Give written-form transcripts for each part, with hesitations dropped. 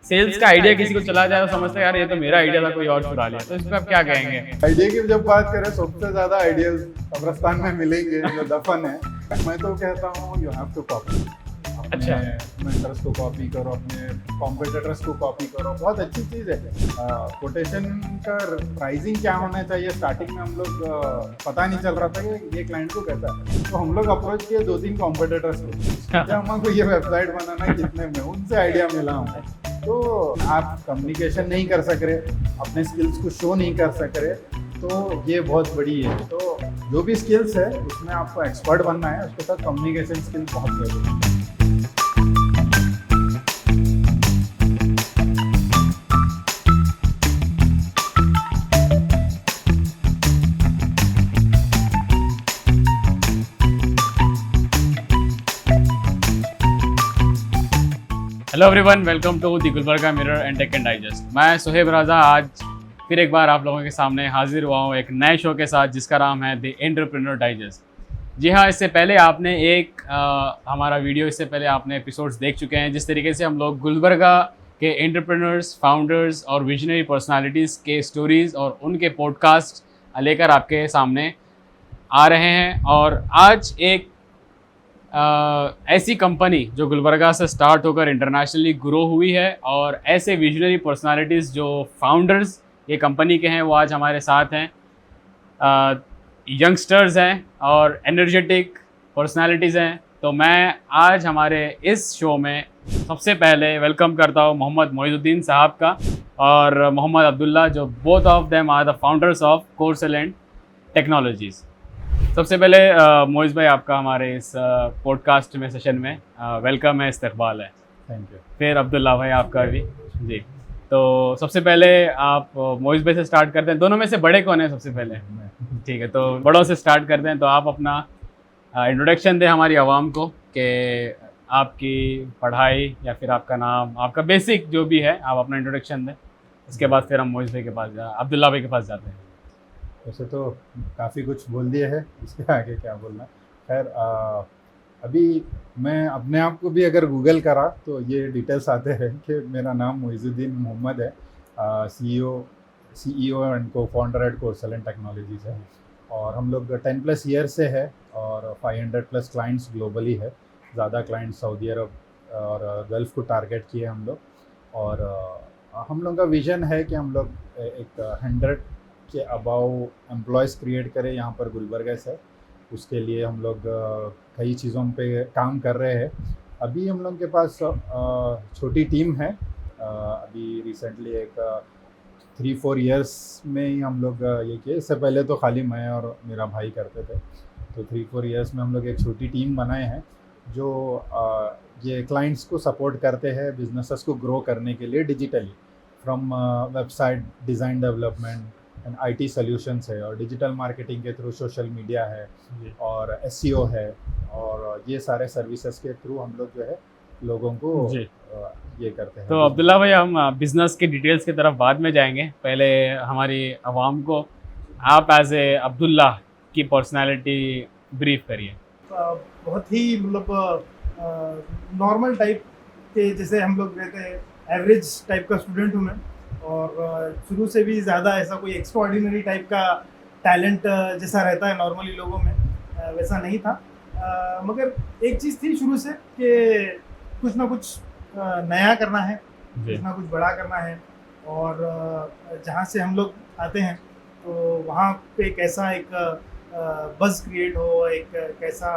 Sales का idea किसी को चला जाए तो समझते हैं यार ये तो मेरा आइडिया था, कोई और चुरा लिया। तो इस पर आप क्या कहेंगे? आइडिया की जब बात करें सबसे ज्यादा आइडियाज कब्रिस्तान में मिलेंगे जो दफन है। मैं तो कहता हूँ यू हैव टू कॉपी। अच्छा। मेंटर्स को कॉपी करो, अपने कॉम्पिटिटर्स को कॉपी करो, बहुत अच्छी चीज़ है। कोटेशन का प्राइसिंग क्या होना चाहिए, स्टार्टिंग में हम लोग पता नहीं चल रहा था कि ये क्लाइंट को कैसा है, तो हम लोग अप्रोच किए 2-3 कॉम्पिटिटर्स को, जब हमको ये वेबसाइट बनाना है कितने में, उनसे आइडिया मिला हमें। तो आप कम्युनिकेशन नहीं कर सक रहे, अपने स्किल्स को शो नहीं कर सक रहे, तो ये बहुत बड़ी है। तो जो भी स्किल्स है उसमें आपको एक्सपर्ट बनना है, उसके साथ कम्युनिकेशन स्किल बहुत जरूरी है। Hello everyone, welcome to the Gulbarga mirror and tech and digest. मैं सोहेब राजा आज फिर एक बार आप लोगों के सामने हाजिर हुआ हूँ एक नए शो के साथ जिसका नाम है द एंटरप्रेन्योर डाइजेस्ट। जी हाँ, इससे पहले आपने हमारा वीडियो, इससे पहले आपने एपिसोड्स देख चुके हैं जिस तरीके से हम लोग गुलबर्गा के एंटरप्रेन्योर्स, फाउंडर्स और विजनरी पर्सनालिटीज़ के स्टोरीज़ और उनके पॉडकास्ट लेकर आपके सामने आ रहे हैं। और आज एक ऐसी कंपनी जो गुलबर्गा से स्टार्ट होकर इंटरनेशनली ग्रो हुई है और ऐसे विजनरी पर्सनालिटीज़ जो फाउंडर्स ये कंपनी के हैं वो आज हमारे साथ हैं। यंगस्टर्स हैं और एनर्जेटिक पर्सनालिटीज़ हैं। तो मैं आज हमारे इस शो में सबसे पहले वेलकम करता हूँ मोहम्मद मोइजुद्दीन साहब का और मोहम्मद अब्दुल्ला, जो both of them are the founders of Coursellent technologies. सबसे पहले मोइज़ भाई, आपका हमारे इस पॉडकास्ट में सेशन में वेलकम है, इस्तकबाल है। Thank you. फिर अब्दुल्ला भाई आपका भी जी। तो सबसे पहले आप मोइज़ भाई से स्टार्ट करते हैं। दोनों में से बड़े कौन है सबसे पहले? ठीक है, तो बड़ों से स्टार्ट करते हैं। तो आप अपना इंट्रोडक्शन दें हमारी आवाम को कि आपकी पढ़ाई या फिर आपका नाम, आपका बेसिक जो भी है, आप अपना इंट्रोडक्शन दें। इसके बाद फिर हम मोइज़ भाई के पास अब्दुल्ला भाई के पास जाते हैं। वैसे तो काफ़ी कुछ बोल दिया है, इसके आगे क्या बोलना। खैर, अभी मैं अपने आप को भी अगर गूगल करा तो ये डिटेल्स आते हैं कि मेरा नाम मोइजुद्दीन मोहम्मद है, सीईओ एंड को फाउंडर एट कोर्सेलेंट टेक्नोलॉजीज़ है। और हम लोग 10+ ईयर से है और 500+ क्लाइंट्स ग्लोबली है। ज़्यादा क्लाइंट्स सऊदी अरब और गल्फ़ को टारगेट किए हम लोग। और हम लोग का विज़न है कि हम लोग एक 100 के अबाउ एम्प्लॉयज़ क्रिएट करें यहाँ पर गुलबर्गा से। उसके लिए हम लोग कई चीज़ों पे काम कर रहे हैं। अभी हम लोग के पास छोटी टीम है। अभी रिसेंटली एक 3-4 ईयर्स में ही हम लोग ये किए। इससे पहले तो खाली मैं और मेरा भाई करते थे। तो 3-4 ईयर्स में हम लोग एक छोटी टीम बनाए हैं जो ये क्लाइंट्स को सपोर्ट करते हैं बिजनेसेस को ग्रो करने के लिए digitally, from website design development and IT solutions है, और डिजिटल मार्केटिंग के थ्रू सोशल मीडिया है और SEO है। और ये सारे सर्विसेज के थ्रू हम लोग जो है लोगों को ये करते हैं। तो अब्दुल्ला भाई, हम बिज़नेस की डिटेल्स की तरफ बाद में जाएंगे। पहले हमारी आवाम को आप एज ए अब्दुल्ला की पर्सनालिटी ब्रीफ करिए। बहुत ही मतलब नॉर्मल टाइप के, जैसे हम लोग रहते हैं, एवरेज टाइप का स्टूडेंट हूँ मैं। और शुरू से भी ज़्यादा ऐसा कोई एक्स्ट्राऑर्डिनरी टाइप का टैलेंट जैसा रहता है नॉर्मली लोगों में, वैसा नहीं था। मगर एक चीज़ थी शुरू से कि कुछ ना कुछ नया करना है, कुछ ना कुछ बड़ा करना है। और जहाँ से हम लोग आते हैं तो वहाँ पे कैसा एक बज़ क्रिएट हो, एक कैसा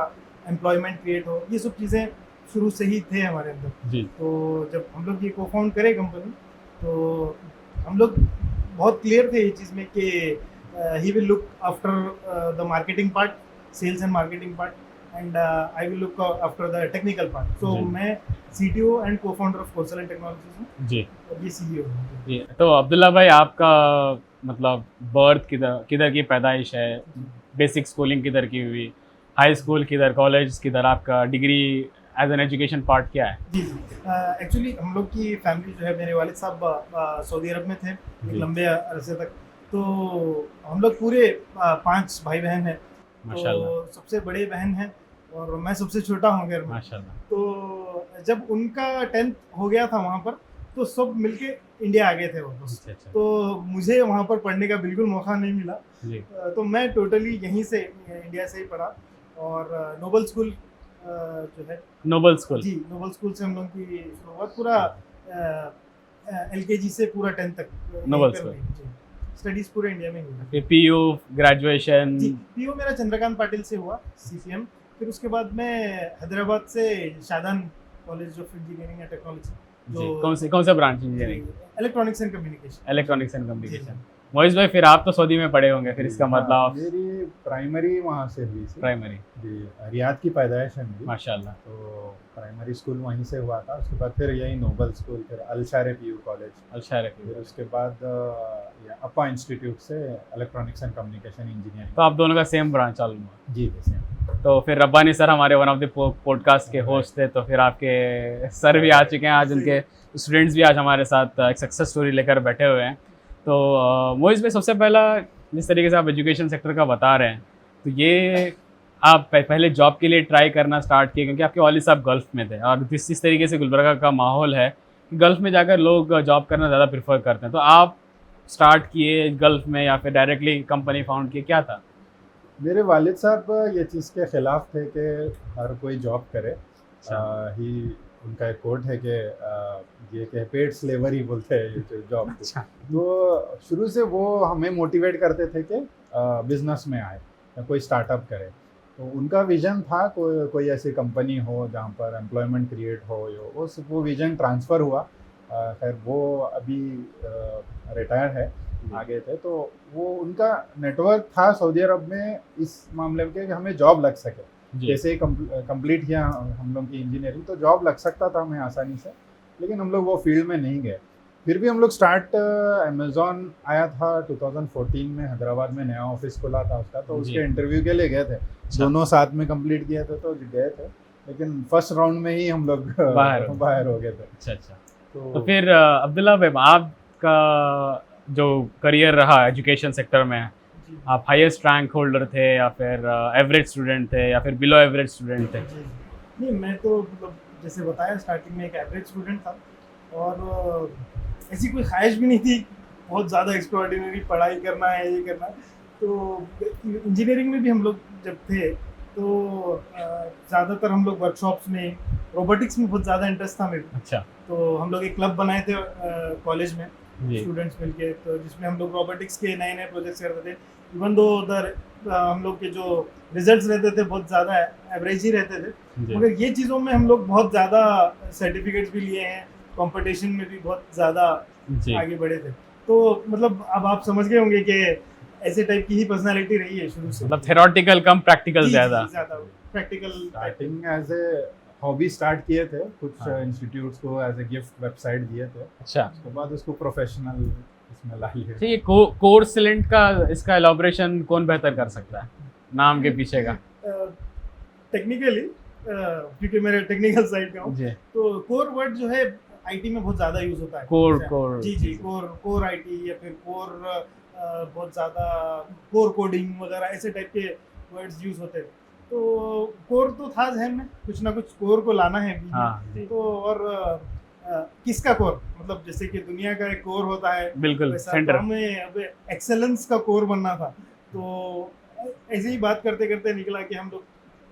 एम्प्लॉयमेंट क्रिएट हो, ये सब चीज़ें शुरू से ही थे हमारे अंदर जी। तो जब हम लोग ये को फाउंड करें कंपनी, तो हम लोग बहुत क्लियर थे ये चीज़ में कि he will look after the marketing part, sales and marketing part, and I will look after the technical part. तो मैं CTO and co-founder of Courselent technologies हूँ जी, और ये CEO जी। तो अब्दुल्ला भाई, आपका मतलब बर्थ किधर की पैदाइश है, बेसिक स्कूलिंग किधर की हुई, हाई स्कूल किधर, कॉलेज किधर, आपका degree as an education part क्या है? जी एक्चुअली हम लोग की फैमिली जो है, मेरे वालिद साहब सऊदी अरब में थे लंबे अरसे तक। तो हम लोग पूरे 5 भाई बहन हैं। तो सबसे बड़े बहन हैं और मैं सबसे छोटा हूँ घर में। माशाल्लाह। तो जब उनका 10th हो गया था वहाँ पर, तो सब मिलके इंडिया आ गए थे वापस। अच्छा अच्छा तो मुझे वहाँ पर पढ़ने का बिल्कुल मौका नहीं मिला, जी। तो मैं टोटली यहीं से इंडिया से ही पढ़ा। और नोबल स्कूल जो है, नोबल स्कूल। जी नोबल स्कूल से हम लोग की शुरुआत पूरा LKG से पूरा 10th तक नोबल स्कूल। स्टडीज पूरे इंडिया में ही हुई। फिर पीयू ग्रेजुएशन। जी पीओ मेरा चंद्रकांत पाटिल से हुआ, CPM। फिर उसके बाद मैं हैदराबाद से Shadan college of engineering and technology, जी कौन सा branch engineering? Electronics and communication. Electronics and communication. Moiz भाई फिर आप तो सऊदी में पढ़े होंगे, फिर इसका हाँ, मतलब मेरी प्राइमरी वहाँ से हुई थी। प्राइमरी। जी रियाद की पैदाइश है मेरी, माशाल्लाह। तो प्राइमरी स्कूल वहीं से हुआ था। उसके बाद फिर यही नोबल स्कूल, फिर अलशारे PU कॉलेज, अच्छा फिर उसके बाद अपा इंस्टीट्यूट से इलेक्ट्रॉनिक्स एंड कम्युनिकेशन इंजीनियरिंग। तो आप दोनों का सेम ब्रांच चालू हुआ। जी जैसे तो फिर रब्बानी सर हमारे वन ऑफ द पॉडकास्ट के होस्ट थे, तो फिर आपके सर भी आ चुके हैं आज, उनके स्टूडेंट्स भी आज हमारे साथ एक सक्सेस स्टोरी लेकर बैठे हुए हैं। तो मोइज़ भाई सबसे पहला, जिस तरीके से आप एजुकेशन सेक्टर का बता रहे हैं, तो ये आप पहले जॉब के लिए ट्राई करना स्टार्ट किए क्योंकि आपके वालिद साहब गल्फ़ में थे, और जिस तरीके से गुलबर्गा का माहौल है, गल्फ़ में जाकर लोग जॉब करना ज़्यादा प्रेफर करते हैं, तो आप स्टार्ट किए गल्फ़ में या फिर डायरेक्टली कंपनी फाउंड किए, क्या था? मेरे वालिद साहब ये चीज़ के ख़िलाफ़ थे कि हर कोई जॉब करे। ही उनका एक कोट है कि ये कि पेड स्लेवरी बोलते हैं ये जॉब को। अच्छा। तो शुरू से वो हमें मोटिवेट करते थे कि बिज़नेस में आए या कोई स्टार्टअप करे। तो उनका विज़न था कोई ऐसी कंपनी हो जहाँ पर एम्प्लॉयमेंट क्रिएट हो, वो विज़न ट्रांसफ़र हुआ। खैर वो अभी रिटायर है, आगे थे। तो वो उनका नेटवर्क था सऊदी अरब में इस मामले में कि हमें जॉब लग सके। जैसे ही कंप्लीट किया हम लोग की इंजीनियरिंग, तो जॉब लग सकता था हमें आसानी से, लेकिन हम लोग वो फील्ड में नहीं गए। फिर भी हम लोग स्टार्ट, अमेज़ॉन आया था 2014 में, हैदराबाद में नया ऑफिस खुला था उसका, तो उसके इंटरव्यू के लिए गए थे। दोनों साथ में कंप्लीट किए थे तो गए थे, लेकिन फर्स्ट राउंड में ही हम लोग बाहर हो गए थे। अच्छा अच्छा। तो फिर अब्दुल्ला भाई, आपका जो करियर रहा एजुकेशन सेक्टर में, आप हाईएस्ट रैंक होल्डर थे या फिर एवरेज स्टूडेंट थे या फिर बिलो एवरेज स्टूडेंट थे? नहीं, मैं तो मतलब जैसे बताया स्टार्टिंग में एक एवरेज स्टूडेंट था, और ऐसी कोई ख्वाहिश भी नहीं थी बहुत ज़्यादा एक्स्ट्राऑर्डिनरी पढ़ाई करना है, ये करना। तो इंजीनियरिंग में भी हम लोग जब थे तो ज़्यादातर हम लोग वर्कशॉप्स में, रोबोटिक्स में बहुत ज़्यादा इंटरेस्ट था मेरे को। अच्छा। तो हम लोग एक क्लब बनाए थे कॉलेज में जी। स्टूडेंट्स मिलके, तो जिसमें हम लोग रोबोटिक्स के नए नए प्रोजेक्ट्स करते थे। इवन दो उधर हम लोग के जो रिजल्ट्स रहते थे बहुत ज़्यादा एवरेज ही रहते थे, मगर ये चीज़ों में हम लोग बहुत ज़्यादा सर्टिफिकेट्स भी लिए हैं, कंपटीशन में भी बहुत ज़्यादा आगे बढ़े थे। तो मतलब अब आप समझ गए होंगे कि ऐसे टाइप की ही पर्सनालिटी रही है शुरू से, मतलब थ्योरेटिकल कम प्रैक्टिकल ज़्यादा practical. Starting as a hobby start किए थे, कुछ इंस्टीट्यूट्स को एज ए गिफ्ट वेबसाइट दिए थे। अच्छा। उसके बाद उसको प्रोफेशनल इसमें ला लिया। ये कोर्सलेंट का इसका एलॉबरेशन कौन बेहतर कर सकता है, नाम के पीछे का? टेक्निकली क्योंकि मेरे टेक्निकल साइड का हूँ, तो कोर वर्ड जो है आईटी में बहुत ज़्यादा यूज़ होता है। कोर जी कोर आईटी या फिर कोर बहुत ज़्यादा कोर कोडिंग वगैरह ऐसे टाइप के वर्ड्स यूज़ होते हैं। तो कोर तो था जहन में, कुछ ना कुछ कोर को लाना है भी। तो और किसका कोर, मतलब जैसे कि दुनिया का एक कोर होता है, बिल्कुल सेंटर, हमें अब एक्सेलेंस का कोर बनना था। तो ऐसे ही बात करते करते निकला कि हम लोग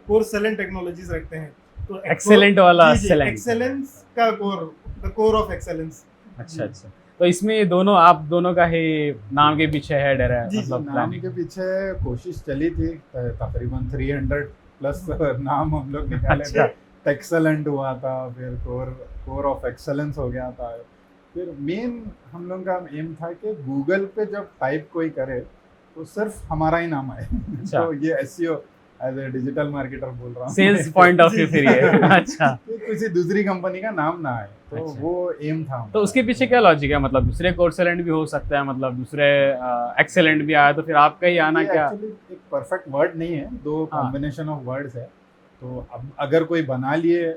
कोर सेलेंट टेक्नोलॉजीज रखते हैं। तो एक्सेलेंट वाला एक्सेलेंस का core, the core of excellence. अच्छा अच्छा। तो इसमें ये दोनों, आप दोनों का ही नाम के पीछे है डर है, मतलब नाम के पीछे कोशिश चली थी, तकरीबन 300 प्लस नाम हम लोग निकाले थे। एक्सेलेंट हुआ था, फिर कोर ऑफ एक्सेलेंस हो गया था। फिर मेन हम लोग का एम था कि गूगल पे जब टाइप कोई करे तो सिर्फ हमारा ही नाम आए। तो ये SEO as a digital marketer बोल रहा हूँ, सेल्स पॉइंट ऑफ व्यू फिर ये। अच्छा। किसी दूसरी कंपनी का नाम ना आए, तो वो एम था। तो उसके पीछे क्या लॉजिक है, मतलब दूसरे कोर्सेलेंट भी हो सकता है, मतलब दूसरे एक्सेलेंट भी आया तो फिर आपका ही आना क्या? एक परफेक्ट वर्ड नहीं है, दो कॉम्बिनेशन ऑफ वर्ड्स है। तो अब अगर कोई बना लिए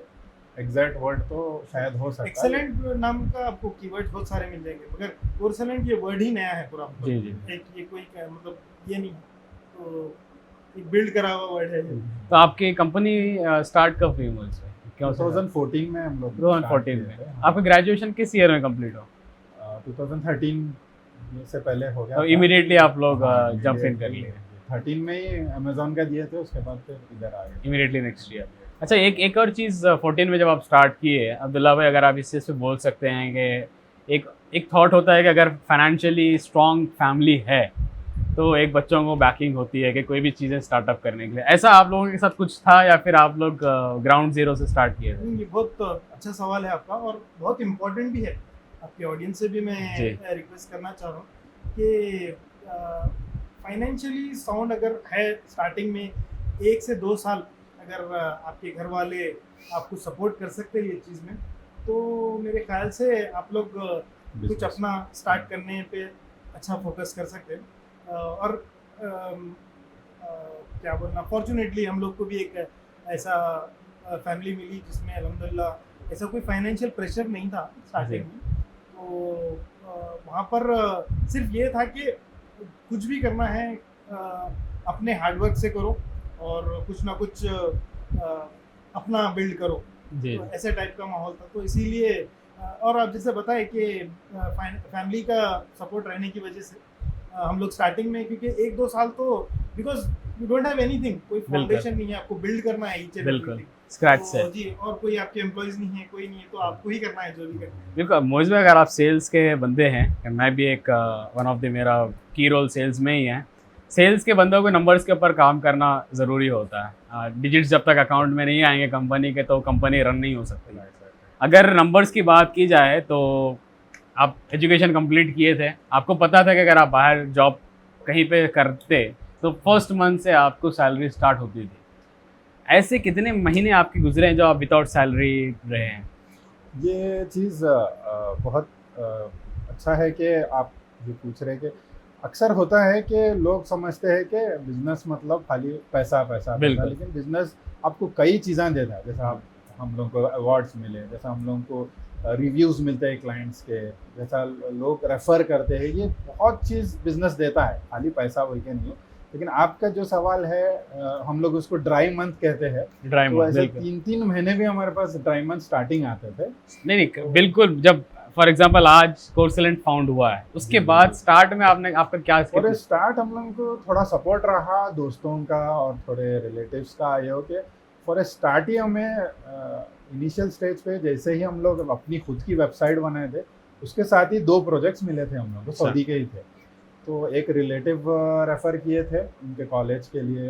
एग्जैक्ट वर्ड तो शायद हो सकता है। एक्सेलेंट नाम का आपको कीवर्ड बहुत सारे मिल जाएंगे, मगर कोर्सेलेंट ये वर्ड ही नया है पूरा। जी जी। एक ये कोई मतलब ये नहीं, तो एक बिल्ड करा हुआ वर्ड है। तो आपकी कंपनी स्टार्ट कब हुई? क्यों 2014 में हम लोग 2014 में आपका ग्रेजुएशन किस ईयर में कंप्लीट हो? 2013 से पहले हो गया तो था। इमीडिएटली आप लोग हाँ, जंप इन कर immediately लिए 13 में ही अमेजोन का दिए थे, उसके बाद फिर इधर आ गए। Immediately next year. अच्छा, एक और चीज़ 14 में जब आप स्टार्ट किए अब्दुल्ला भाई, अगर आप इस चीज़ पे बोल सकते हैं कि एक थॉट होता है कि अगर फाइनेंशियली स्ट्रॉन्ग फैमिली है तो एक बच्चों को बैकिंग होती है कि कोई भी चीज़ें स्टार्टअप करने के लिए, ऐसा आप लोगों के साथ कुछ था या फिर आप लोग ग्राउंड जीरो से स्टार्ट किए थे? ये बहुत अच्छा सवाल है आपका और बहुत इम्पोर्टेंट भी है। आपके ऑडियंस से भी मैं जी। रिक्वेस्ट करना चाह रहा हूँ कि फाइनेंशियली साउंड अगर है स्टार्टिंग में 1 से 2 साल, अगर आपके घर वाले आपको सपोर्ट कर सकते हैं ये चीज़ में, तो मेरे ख्याल से आप लोग कुछ Business. अपना स्टार्ट करने पे अच्छा फोकस कर सकते हैं। और क्या बोलना, फॉर्चुनेटली हम लोग को भी एक ऐसा फैमिली मिली जिसमें अल्हम्दुलिल्लाह ऐसा कोई फाइनेंशियल प्रेशर नहीं था स्टार्टिंग में। तो वहाँ पर सिर्फ ये था कि कुछ भी करना है अपने हार्डवर्क से करो और कुछ ना कुछ अपना बिल्ड करो। जी तो ऐसे टाइप का माहौल था, तो इसीलिए और आप जैसे बताए कि फैमिली का सपोर्ट रहने की वजह से हम लोग स्टार्टिंग में, क्योंकि 1-2 साल तो because you don't have anything, कोई फाउंडेशन नहीं है, आपको बिल्ड करना है ईच एंड बिल्कुल स्क्रैच से। जी, और कोई आपके एम्प्लॉइज नहीं है, कोई नहीं है, तो आपको ही करना है जो भी करना है। बिल्कुल मोइज़ भाई, अगर आप सेल्स के बंदे हैं, मैं भी एक वन ऑफ द मेरा की रोल सेल्स में ही है। सेल्स के बंदों को नंबर्स के ऊपर काम करना ज़रूरी होता है। डिजिट्स जब तक अकाउंट में नहीं आएंगे कंपनी के तो कंपनी रन नहीं हो सकती। अगर नंबर्स की बात की जाए तो आप एजुकेशन कंप्लीट किए थे, आपको पता था कि अगर आप बाहर जॉब कहीं पे करते तो फर्स्ट मंथ से आपको सैलरी स्टार्ट होती थी। ऐसे कितने महीने आपके गुजरे हैं जो आप विदाउट सैलरी रहे हैं? ये चीज़ बहुत अच्छा है कि आप जो पूछ रहे हैं कि अक्सर होता है कि लोग समझते हैं कि बिजनेस मतलब खाली पैसा पैसा पैसा, बिल्कुल। लेकिन बिजनेस आपको कई चीज़ें देता है। जैसा हम लोगों को अवार्ड्स मिले, जैसा हम लोगों को रिव्यूज़ मिलते हैं क्लाइंट्स के, जैसा लोग रेफ़र करते हैं, ये बहुत चीज़ बिजनेस देता है, खाली पैसा बोल के नहीं। लेकिन आपका जो सवाल है हम लोग उसको ड्राई मंथ कहते हैं। ड्राई तो मंथ, ऐसे बिल्कुल। 3-3 महीने भी हमारे पास ड्राई मंथ स्टार्टिंग आते थे। नहीं, बिल्कुल। जब फॉर एग्जांपल आज कोर्सेलेंट फाउंड हुआ है, उसके बाद स्टार्ट में आपका क्या और स्टार्ट हम लोगों को थोड़ा सपोर्ट रहा दोस्तों का और थोड़े रिलेटिव्स का। ये हो कि फॉर ए स्टार्ट ही हमें इनिशियल स्टेज पे जैसे ही हम लोग अपनी खुद की वेबसाइट बनाए थे, उसके साथ ही 2 प्रोजेक्ट्स मिले थे हम लोग को, सऊदी के ही थे। तो एक रिलेटिव रेफ़र किए थे उनके कॉलेज के लिए,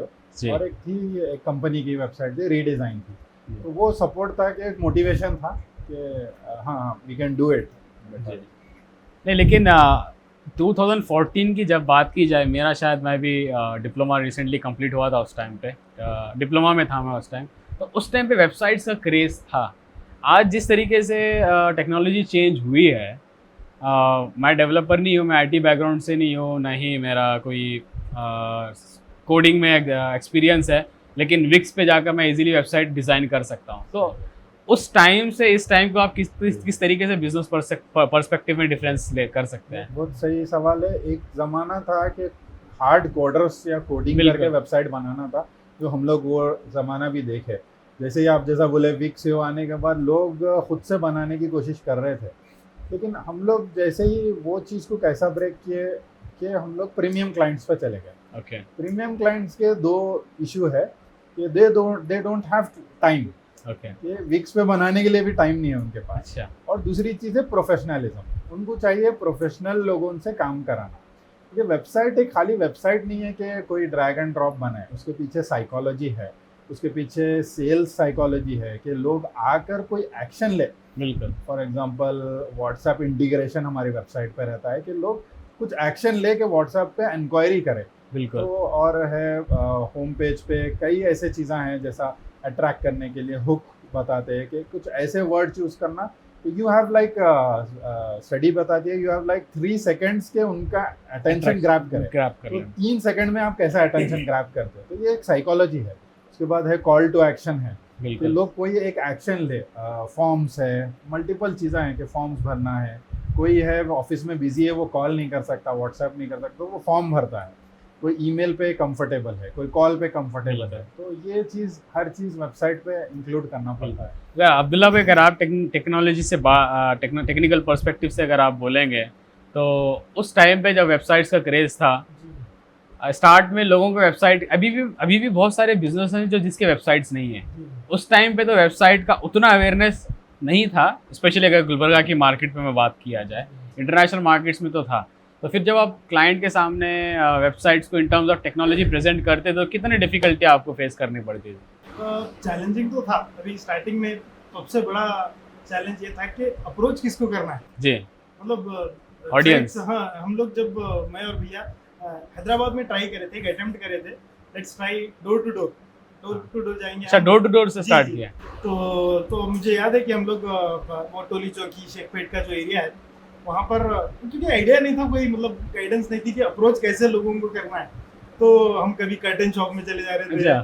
और एक कंपनी की वेबसाइट थी, रीडिज़ाइन थी। तो वो सपोर्ट था कि एक मोटिवेशन था कि हाँ वी कैन डू इट। नहीं, लेकिन 2014 की जब बात की जाए, मेरा शायद मैं भी डिप्लोमा रिसेंटली कंप्लीट हुआ था उस टाइम पे, डिप्लोमा में था मैं उस टाइम। तो उस टाइम पे वेबसाइट्स का क्रेज़ था। आज जिस तरीके से टेक्नोलॉजी चेंज हुई है, मैं डेवलपर नहीं हूँ, मैं आईटी बैकग्राउंड से नहीं हूँ, ना ही मेरा कोई कोडिंग में एक्सपीरियंस है, लेकिन विक्स पे जाकर मैं इजीली वेबसाइट डिज़ाइन कर सकता हूँ। तो उस टाइम से इस टाइम को आप किस तरीके से बिजनेस पर्सपेक्टिव में डिफरेंस कर सकते हैं? बहुत सही सवाल है। एक ज़माना था कि हार्ड कोडर्स या कोडिंग करके वेबसाइट बनाना था, जो हम लोग वो ज़माना भी देखे। जैसे ही आप जैसा बोले, विक्स आने के बाद लोग खुद से बनाने की कोशिश कर रहे थे, लेकिन हम लोग जैसे ही वो चीज़ को कैसा ब्रेक किए कि हम लोग प्रीमियम क्लाइंट्स पे चले गए। ओके। प्रीमियम क्लाइंट्स के 2 इशू है कि they don't have time. Okay. ये विक्स पे बनाने के लिए भी टाइम नहीं है उनके पास। अच्छा। और दूसरी चीज़ है प्रोफेशनलिज्म, उनको चाहिए प्रोफेशनल लोगों से काम कराना। ये वेबसाइट एक खाली वेबसाइट नहीं है कि कोई ड्रैग एंड ड्रॉप बनाए, उसके पीछे साइकोलॉजी है, उसके पीछे सेल्स साइकोलॉजी है कि लोग आकर कोई एक्शन ले। बिल्कुल। फॉर एग्जांपल व्हाट्सएप इंटीग्रेशन हमारी वेबसाइट पे रहता है कि लोग कुछ एक्शन ले के व्हाट्सएप पे इंक्वायरी करें। बिल्कुल। तो और है होम पेज पे कई ऐसे चीज़ें हैं, जैसा अट्रैक्ट करने के लिए हुक बताते हैं कि कुछ ऐसे वर्ड चूज़ करना। तो यू हैव लाइक स्टडी बताती है, यू हैव लाइक 3 सेकेंड्स के उनका अटेंशन ग्रैब करें। तो 3 सेकंड में आप कैसा अटेंशन ग्रैब करते हैं, तो ये एक साइकोलॉजी है। उसके बाद है कॉल टू एक्शन है कि लोग कोई एक एक्शन ले। फॉर्म्स है, मल्टीपल चीज़ें हैं कि फॉर्म्स भरना है, कोई है ऑफिस में बिजी है, वो कॉल नहीं कर सकता, व्हाट्सएप नहीं कर सकता, वो फॉर्म भरता है। कोई ईमेल पे कंफर्टेबल है, कोई कॉल पे कंफर्टेबल है, तो ये चीज़ हर चीज़ वेबसाइट पे इंक्लूड करना पड़ता है। अब्दुल्ला भाई, अगर आप टेक्नोलॉजी से टेक्निकल पर्सपेक्टिव से अगर आप बोलेंगे तो उस टाइम पे जब वेबसाइट्स का क्रेज़ था, स्टार्ट में लोगों को वेबसाइट, अभी भी बहुत सारे बिजनेस हैं जो जिसके वेबसाइट्स नहीं है। उस टाइम पे तो वेबसाइट का उतना अवेयरनेस नहीं था, स्पेशली अगर गुलबर्गा की मार्केट में मैं बात किया जाए, इंटरनेशनल मार्केट्स में तो था। तो फिर जब आप क्लाइंट के सामने वेबसाइट्स को in terms of technology present करते तो कितनी डिफिकल्टी आपको फेस करनी पड़ती थी? चैलेंजिंग तो था। अभी स्टार्टिंग में सबसे बड़ा चैलेंज ये था कि अप्रोच किसको करना है जी, मतलब ऑडियंस। हाँ, हम लोग जब मैं और भैया हैदराबाद में ट्राई करे थे, एक अटेम्प्ट करे थे, let's try door to door जाएंगे। अच्छा, डोर टू डोर से जी, स्टार्ट जी। किया। तो मुझे याद है कि हम लोग वो टोली चौकी शेखपेट का जो एरिया है वहाँ पर, क्योंकि आइडिया नहीं था, कोई मतलब गाइडेंस नहीं थी कि अप्रोच कैसे लोगों को करना है। तो हम कभी कर्टन शॉप में चले जा रहे थे, अच्छा।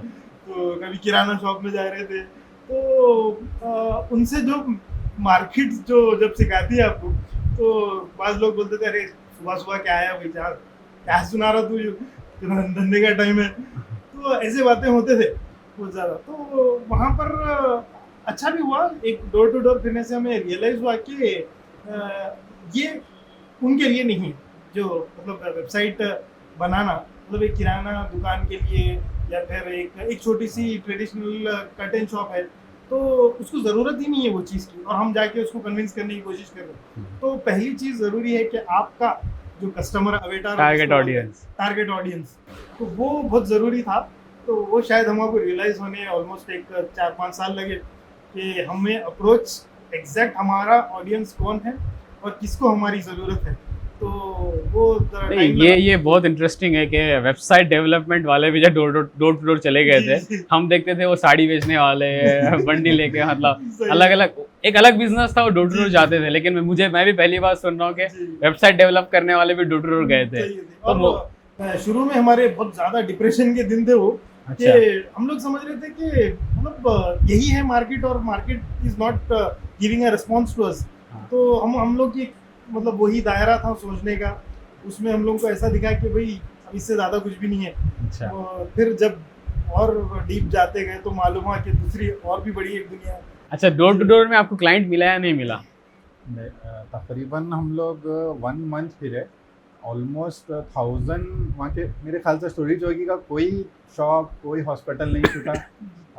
तो कभी किराना शॉप में जा रहे थे। तो उनसे जो मार्केट जो जब सिखाती है आपको, तो बाज़ लोग बोलते थे, अरे सुबह सुबह क्या आया भाई, क्या सुना रहा तू, धंधे का टाइम है। तो ऐसे बातें होते थे बहुत ज़्यादा। तो वहाँ पर अच्छा भी हुआ, एक डोर टू डोर फिरने से हमें रियलाइज़ हुआ कि ये उनके लिए नहीं है, जो मतलब वेबसाइट बनाना, मतलब एक किराना दुकान के लिए या फिर एक छोटी सी ट्रेडिशनल कर्टन शॉप है, तो उसको ज़रूरत ही नहीं है वो चीज़ की, और हम जाके उसको कन्विंस करने की कोशिश कर रहे हैं। तो पहली चीज़ ज़रूरी है कि आपका जो कस्टमर अवेटार, टारगेट ऑडियंस, तो वो बहुत ज़रूरी था। तो वो शायद हमको रियलाइज़ होने ऑलमोस्ट एक 4-5 साल लगे कि हमें अप्रोच एग्जैक्ट हमारा ऑडियंस कौन है और किसको हमारी ज़रूरत है। तो वो ये बहुत इंटरेस्टिंग है कि वेबसाइट डेवलपमेंट वाले भी जब डोर टू डोर चले गए थे, हम देखते थे वो साड़ी बेचने वाले बंडी लेके, मतलब अलग अलग बिजनेस था, वो डोर टू डोर जाते थे। लेकिन मैं भी पहली बार सुन रहा हूँ कि वेबसाइट डेवलप करने वाले भी डोर टू डोर गए थे। तो शुरू में हमारे बहुत ज़्यादा डिप्रेशन के दिन थे वो। अच्छा। हम लोग समझ रहे थे कि मतलब यही है मार्केट, और market is not giving a response to us. तो हम लोग की मतलब वही दायरा था सोचने का, उसमें हम लोग को ऐसा दिखा कि भाई अब इससे ज़्यादा कुछ भी नहीं है। अच्छा। और फिर जब और डीप जाते गए तो मालूम हुआ कि दूसरी और भी बड़ी एक दुनिया है। अच्छा, डोर टू डोर में आपको क्लाइंट मिला या नहीं मिला? तकरीबन हम लोग 1 मंथ फिरे, ऑलमोस्ट 1000 वहाँ के, मेरे ख्याल से स्टोरी चौकी का कोई शॉप, कोई हॉस्पिटल नहीं छूटा।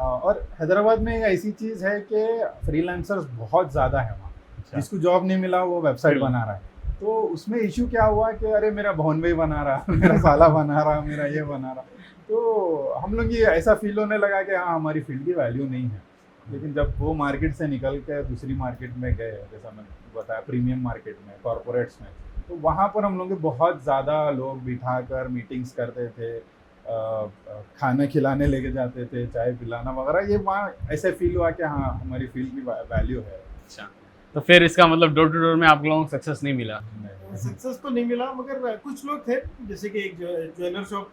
और हैदराबाद में एक ऐसी चीज़ है कि फ्रीलांसर्स बहुत ज़्यादा है वहाँ। अच्छा। जिसको जॉब नहीं मिला वो वेबसाइट बना रहा है। तो उसमें इशू क्या हुआ कि अरे मेरा भवन भाई बना रहा, मेरा साला बना रहा, मेरा ये बना रहा। तो हम लोग ये ऐसा फील होने लगा कि हाँ, हमारी फील्ड की वैल्यू नहीं है। लेकिन जब वो मार्केट से निकल के दूसरी मार्केट में गए, जैसा मैंने बताया प्रीमियम मार्केट में, कॉरपोरेट्स में, तो वहाँ पर हम लोग बहुत ज़्यादा लोग बिठा कर मीटिंग्स करते थे, खाना खिलाने लेके जाते थे, चाय पिलाना वगैरह। ये वहाँ ऐसे फील हुआ कि हाँ, हमारी फील्ड की वैल्यू है। अच्छा, तो फिर इसका मतलब डोर टू डोर में आप लोगों को सक्सेस नहीं मिला? सक्सेस तो नहीं मिला, मगर कुछ लोग थे, जैसे कि एक ज्वेलर शॉप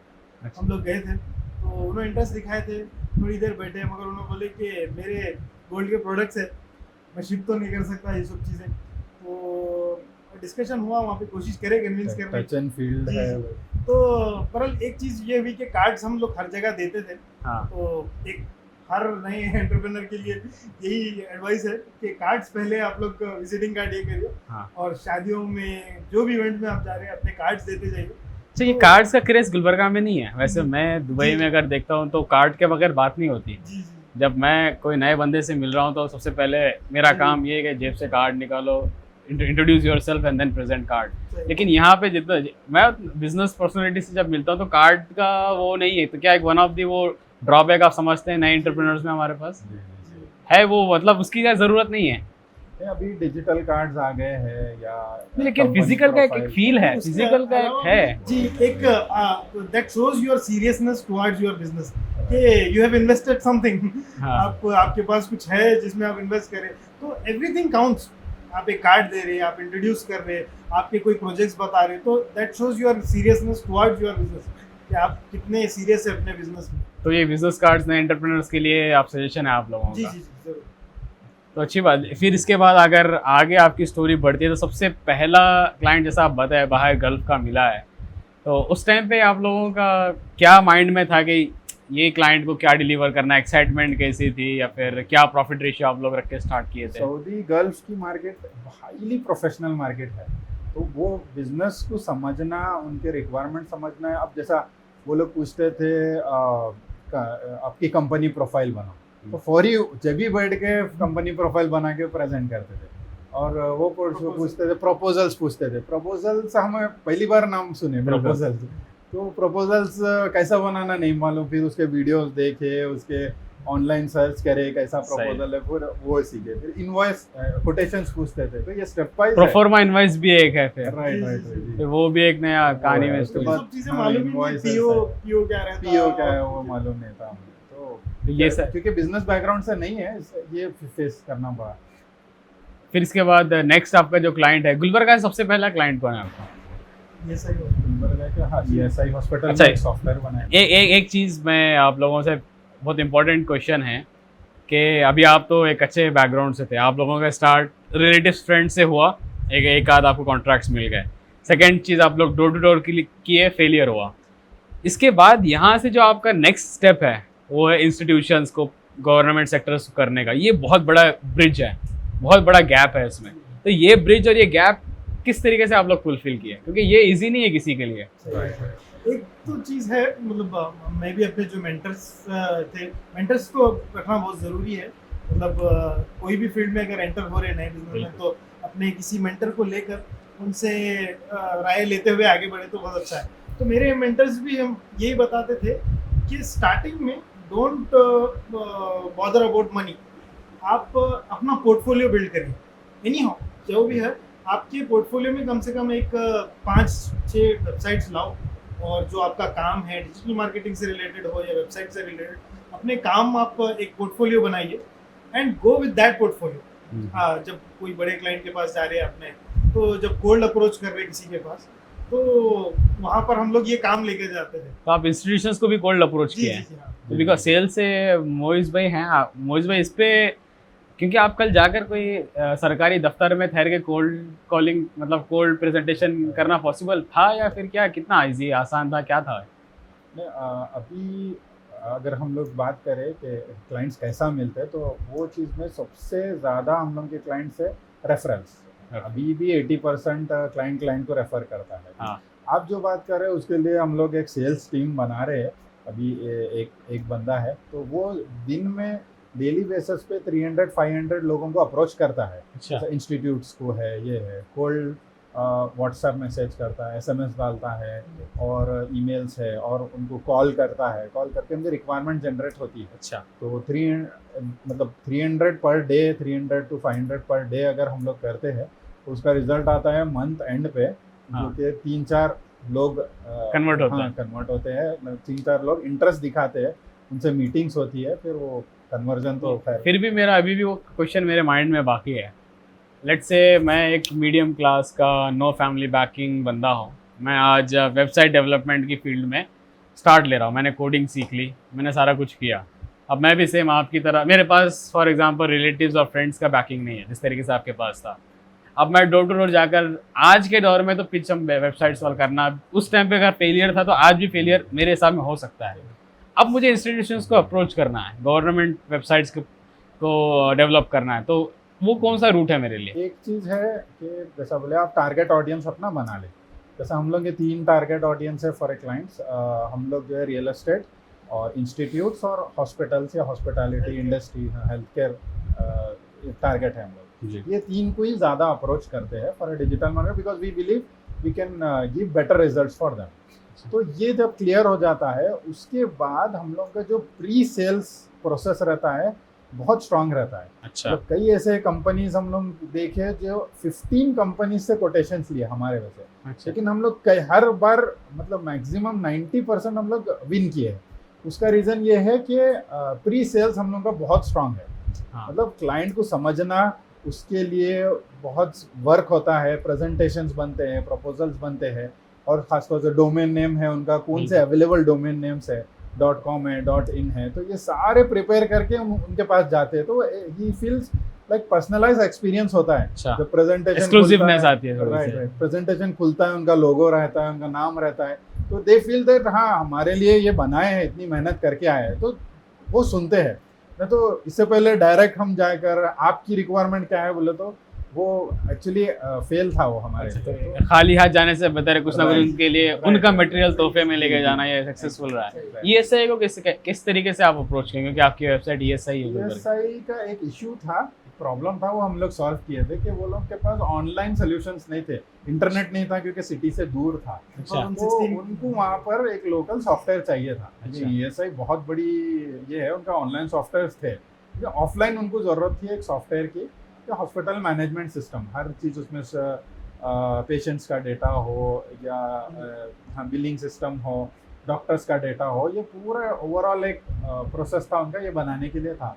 हम लोग गए थे, तो उन्होंने इंटरेस्ट दिखाए थे, थोड़ी देर बैठे, मगर उन्होंने बोले कि मेरे गोल्ड के प्रोडक्ट्स है, मैं शिप तो नहीं कर सकता ये सब चीज़ें। तो डिस्कशन हुआ वहाँ पे, कोशिश करे कन्विंस करने, टच एंड फील्ड है। तो परल एक चीज़ ये हुई कि कार्ड्स हम लोग हर जगह देते थे। हाँ। तो एक हर नए एंटरप्रेन्योर के लिए यही एडवाइस है कि कार्ड्स पहले आप लोग विजिटिंग कार्ड ये करिए। हाँ। और शादियों में जो भी इवेंट में आप जा रहे हैं अपने कार्ड्स देते जाइए। अच्छा, ये कार्ड्स का क्रेज गुलबर्गा में नहीं है? वैसे मैं दुबई में अगर देखता हूँ तो कार्ड के बगैर बात नहीं होती। जी। जब मैं कोई नए बंदे से मिल रहा हूँ तो सबसे पहले मेरा काम ये है कि जेब से कार्ड निकालो, introduce yourself and then present card. लेकिन यहाँ पे जितना मैं बिजनेस पर्सनालिटी से जब मिलता हूँ तो कार्ड का वो नहीं है। तो क्या एक वन ऑफ दी वो ड्रॉबैक आप समझते हैं नए एंटरप्रेन्योर्स में हमारे पास है वो, मतलब उसकी क्या ज़रूरत नहीं है? अभी डिजिटल कार्ड्स आ गए हैं या लेकिन फिजिकल का एक फील है, फिजिकल का एक है जी, एक that shows your seriousness towards your business कि यू हैव इन्वेस्टेड समथिंग। आपके पास कुछ है जिसमें आप इन्वेस्ट करें, तो एवरीथिंग काउंट्स। आप एक कार्ड दे रहे हैं, आप इंट्रोड्यूस कर रहे हैं, आपके कोई प्रोजेक्ट्स बता रहे हैं, तो that shows your seriousness towards your business कि आप कितने सीरियस है अपने बिजनेस में। तो ये बिजनेस कार्ड्स नए एंटरप्रेन्योर्स के लिए आप सजेशन है आप लोगों का? जी जरूर। तो अच्छी बात। फिर इसके बाद अगर आगे आपकी स्टोरी बढ़ती है तो सबसे पहला क्लाइंट जैसा आप बताए बाहर गल्फ का मिला है, तो उस टाइम पे आप लोगों का क्या माइंड में था कि ये क्लाइंट को क्या डिलीवर करना है, एक्साइटमेंट कैसी थी, या फिर क्या प्रॉफिट रेशियो आप लोग रख के स्टार्ट किए थे? सऊदी गल्फ की मार्केट हाईली प्रोफेशनल मार्केट है, तो वो बिजनेस को समझना, उनके रिक्वायरमेंट समझना है। अब जैसा वो लोग पूछते थे आपकी कंपनी प्रोफाइल बनाओ, तो फौरी जब भी बैठ के कंपनी प्रोफाइल बना के प्रेजेंट करते थे। और वो पूछते थे, प्रपोजल्स पूछते थे। प्रपोजल्स हमें पहली बार नाम सुने प्रपोजल्स, तो प्रपोजल्स कैसा बनाना नहीं मालूम, फिर उसके वीडियोस देखे, उसके ऑनलाइन सर्च करे कैसा प्रपोजल है, फिर वो सीखे। फिर इनवॉइस कोटेशंस पूछते थे, तो ये स्टेप बाय प्रोफॉर्मा इनवॉइस भी एक है फिर। राइट फिर वो भी एक नया कहानी में उसके स्टोरी। बाद सब चीजें मालूम ही नहीं, पीओ क्या रहता है, पीओ क्या है वो मालूम नहीं था हमें। तो ये सर, क्योंकि बिजनेस बैकग्राउंड से नहीं है, ये फेस करना पड़ा। फिर इसके बाद नेक्स्ट आपका जो क्लाइंट है, गुलबर्गा का सबसे पहला क्लाइंट कौन है आपका? ये सही हो। गुलबर्गा के हाँ ईएसआई हॉस्पिटल अच्छा, में सॉफ्टवेयर बनाया। एक चीज़ मैं आप लोगों से, बहुत इंपॉर्टेंट क्वेश्चन है कि अभी आप तो एक अच्छे बैकग्राउंड से थे, आप लोगों का स्टार्ट रिलेटिव्स फ्रेंड से हुआ, एक आध आपको कॉन्ट्रैक्ट्स मिल गए। सेकंड चीज़, आप लोग डोर टू डोर किए, फेलियर हुआ। इसके बाद यहाँ से जो आपका नेक्स्ट स्टेप है वो है इंस्टीट्यूशंस को, गवर्नमेंट सेक्टर्स को करने का। ये बहुत बड़ा ब्रिज है, बहुत बड़ा गैप है इसमें। तो ये ब्रिज और ये गैप किस तरीके से आप लोग फुलफिल किए, क्योंकि ये इजी नहीं है किसी के लिए। एक तो चीज़ है, मतलब मैं भी अपने जो मेंटर्स थे, मेंटर्स को रखना बहुत ज़रूरी है। मतलब कोई भी फील्ड में अगर एंटर हो रहे नए बिजनेस में, तो अपने किसी मेंटर को लेकर उनसे राय लेते हुए आगे बढ़े तो बहुत अच्छा है। तो मेरे मेंटर्स भी हम यही बताते थे कि स्टार्टिंग में डोंट बॉदर अबाउट मनी, आप अपना पोर्टफोलियो बिल्ड करिए। एनी हाउ जो भी है, आपके पोर्टफोलियो में कम से कम एक 5-6 वेबसाइट्स लाओ, और जो आपका काम है डिजिटल मार्केटिंग से रिलेटेड हो या वेबसाइट से रिलेटेड, अपने काम आप एक पोर्टफोलियो बनाइए and go with that portfolio. हाँ, जब कोई बड़े क्लाइंट के पास जा रहे हैं अपने, तो जब कोल्ड अप्रोच कर रहे हैं किसी के पास, तो वहाँ पर हम लोग ये काम लेके जाते थे। तो आप इंस्टीट्यूशंस को भी कोल्ड अप्रोच किए हैं? हाँ। तो बिकॉज सेल से मोइज भाई हैं, मोइज भाई इस पे, क्योंकि आप कल जाकर कोई सरकारी दफ्तर में ठहर के कोल्ड कॉलिंग, मतलब कोल्ड प्रेजेंटेशन करना पॉसिबल था, या फिर क्या, कितना इजी आसान था, क्या था? नहीं, अभी अगर हम लोग बात करें कि क्लाइंट्स कैसा मिलते हैं, तो वो चीज़ में सबसे ज़्यादा हम लोग के क्लाइंट्स है रेफरेंस। अभी भी 80% क्लाइंट को रेफर करता है। हाँ। आप जो बात कर रहे हैं उसके लिए हम लोग एक सेल्स टीम बना रहे हैं। अभी एक बंदा है, तो वो दिन में डेली बेसिस पे 300-500 लोगों को अप्रोच करता है। अच्छा। इंस्टीट्यूट्स को है, ये है, कोल्ड व्हाट्सएप मैसेज करता है, एसएमएस डालता है, और ईमेल्स है, और उनको कॉल करता है। कॉल करके उनकी रिक्वायरमेंट जनरेट होती है। अच्छा। तो 300 per day, 300 to 500 per day अगर हम लोग करते हैं, तो उसका रिजल्ट आता है मंथ एंड पे, जो कि 3-4 लोग कन्वर्ट होते हैं। 3-4 लोग इंटरेस्ट दिखाते हैं, उनसे मीटिंग्स होती है, फिर वो कन्वर्जन तो फिर भी मेरा अभी भी वो क्वेश्चन मेरे माइंड में बाकी है। लेट्स से मैं एक मीडियम क्लास का नो फैमिली बैकिंग बंदा हूँ, मैं आज वेबसाइट डेवलपमेंट की फील्ड में स्टार्ट ले रहा हूँ, मैंने कोडिंग सीख ली, मैंने सारा कुछ किया। अब मैं भी सेम आपकी तरह, मेरे पास फॉर एग्जांपल रिलेटिव्स और फ्रेंड्स का बैकिंग नहीं है जिस तरीके से आपके पास था। अब मैं डोर टू डोर जाकर, आज के दौर में तो पिच हम वेबसाइट सॉल्व करना, उस टाइम पे अगर फेलियर था तो आज भी फेलियर मेरे हिसाब में हो सकता है। अब मुझे इंस्टीट्यूशंस को अप्रोच करना है, गवर्नमेंट वेबसाइट्स को डेवलप करना है, तो वो कौन सा रूट है मेरे लिए? एक चीज़ है कि जैसा बोले आप टारगेट ऑडियंस अपना बना ले। जैसे हम लोग के 3 टारगेट ऑडियंस है फॉर ए क्लाइंट्स। हम लोग जो है रियल एस्टेट और इंस्टीट्यूट्स और हॉस्पिटल्स या hospitality industry, health care target है हम लोग। ये 3 को ही ज़्यादा अप्रोच करते हैं for a digital market, because we believe we can give better results for them. तो ये जब क्लियर हो जाता है, उसके बाद हम लोग का जो प्री सेल्स प्रोसेस रहता है बहुत स्ट्रांग रहता है। अच्छा। तो कई ऐसे कंपनीज हम लोग देखे जो 15 कंपनीज से कोटेशंस लिए हमारे वजह से। अच्छा। लेकिन हम लोग हर बार मतलब मैक्सिमम 90% हम लोग विन किए हैं। उसका रीज़न ये है कि प्री सेल्स हम लोग का बहुत स्ट्रांग है। हाँ। मतलब क्लाइंट को समझना, उसके लिए बहुत वर्क होता है, प्रेजेंटेशंस बनते हैं, प्रपोजल्स बनते हैं, और खासतौर से डोमेन नेम है उनका, कौन से अवेलेबल डोमेन नेम्स है, .com है, .in है, तो ये सारे प्रिपेयर करके उनके पास जाते हैं। तो he feels like personalize experience होता है। अच्छा। जब प्रेजेंटेशन एक्सक्लूसिवनेस आती है, राइट, प्रेजेंटेशन खुलता है, उनका लोगो रहता है, उनका नाम रहता है, तो दे फील दैट हाँ हमारे लिए ये बनाए हैं, इतनी मेहनत करके आए हैं, तो वो सुनते हैं। नहीं तो इससे पहले डायरेक्ट हम जाकर आपकी रिक्वायरमेंट क्या है बोले तो वो एक्चुअली फेल था वो हमारे लिए। तो खाली हाथ जाने से बेहतर है कुछ ना कुछ Right. उनके लिए Right. उनका मटेरियल तोहफे में लेके जाना, ये सक्सेसफुल रहा है। Right. ESI को किस तरीके से आप अप्रोच करेंगे, क्योंकि आपकी वेबसाइट ESI यूजर ESI का एक इशू था, प्रॉब्लम था, वो हम लोग सॉल्व किए थे कि वो लोग के पास ऑनलाइन सोल्यूशंस नहीं थे, इंटरनेट नहीं था क्योंकि सिटी से दूर था। अच्छा। तो उनको वहाँ पर एक लोकल सॉफ्टवेयर चाहिए था। अच्छा। ESI बहुत बड़ी ये है, उनका ऑनलाइन सॉफ्टवेयर थे, ऑफलाइन उनको ज़रूरत थी एक सॉफ्टवेयर की, कि हॉस्पिटल मैनेजमेंट सिस्टम हर चीज़ उसमें पेशेंट्स का डेटा हो या बिलिंग सिस्टम हो, डॉक्टर्स का डेटा हो, ये पूरा ओवरऑल एक प्रोसेस था उनका, ये बनाने के लिए था।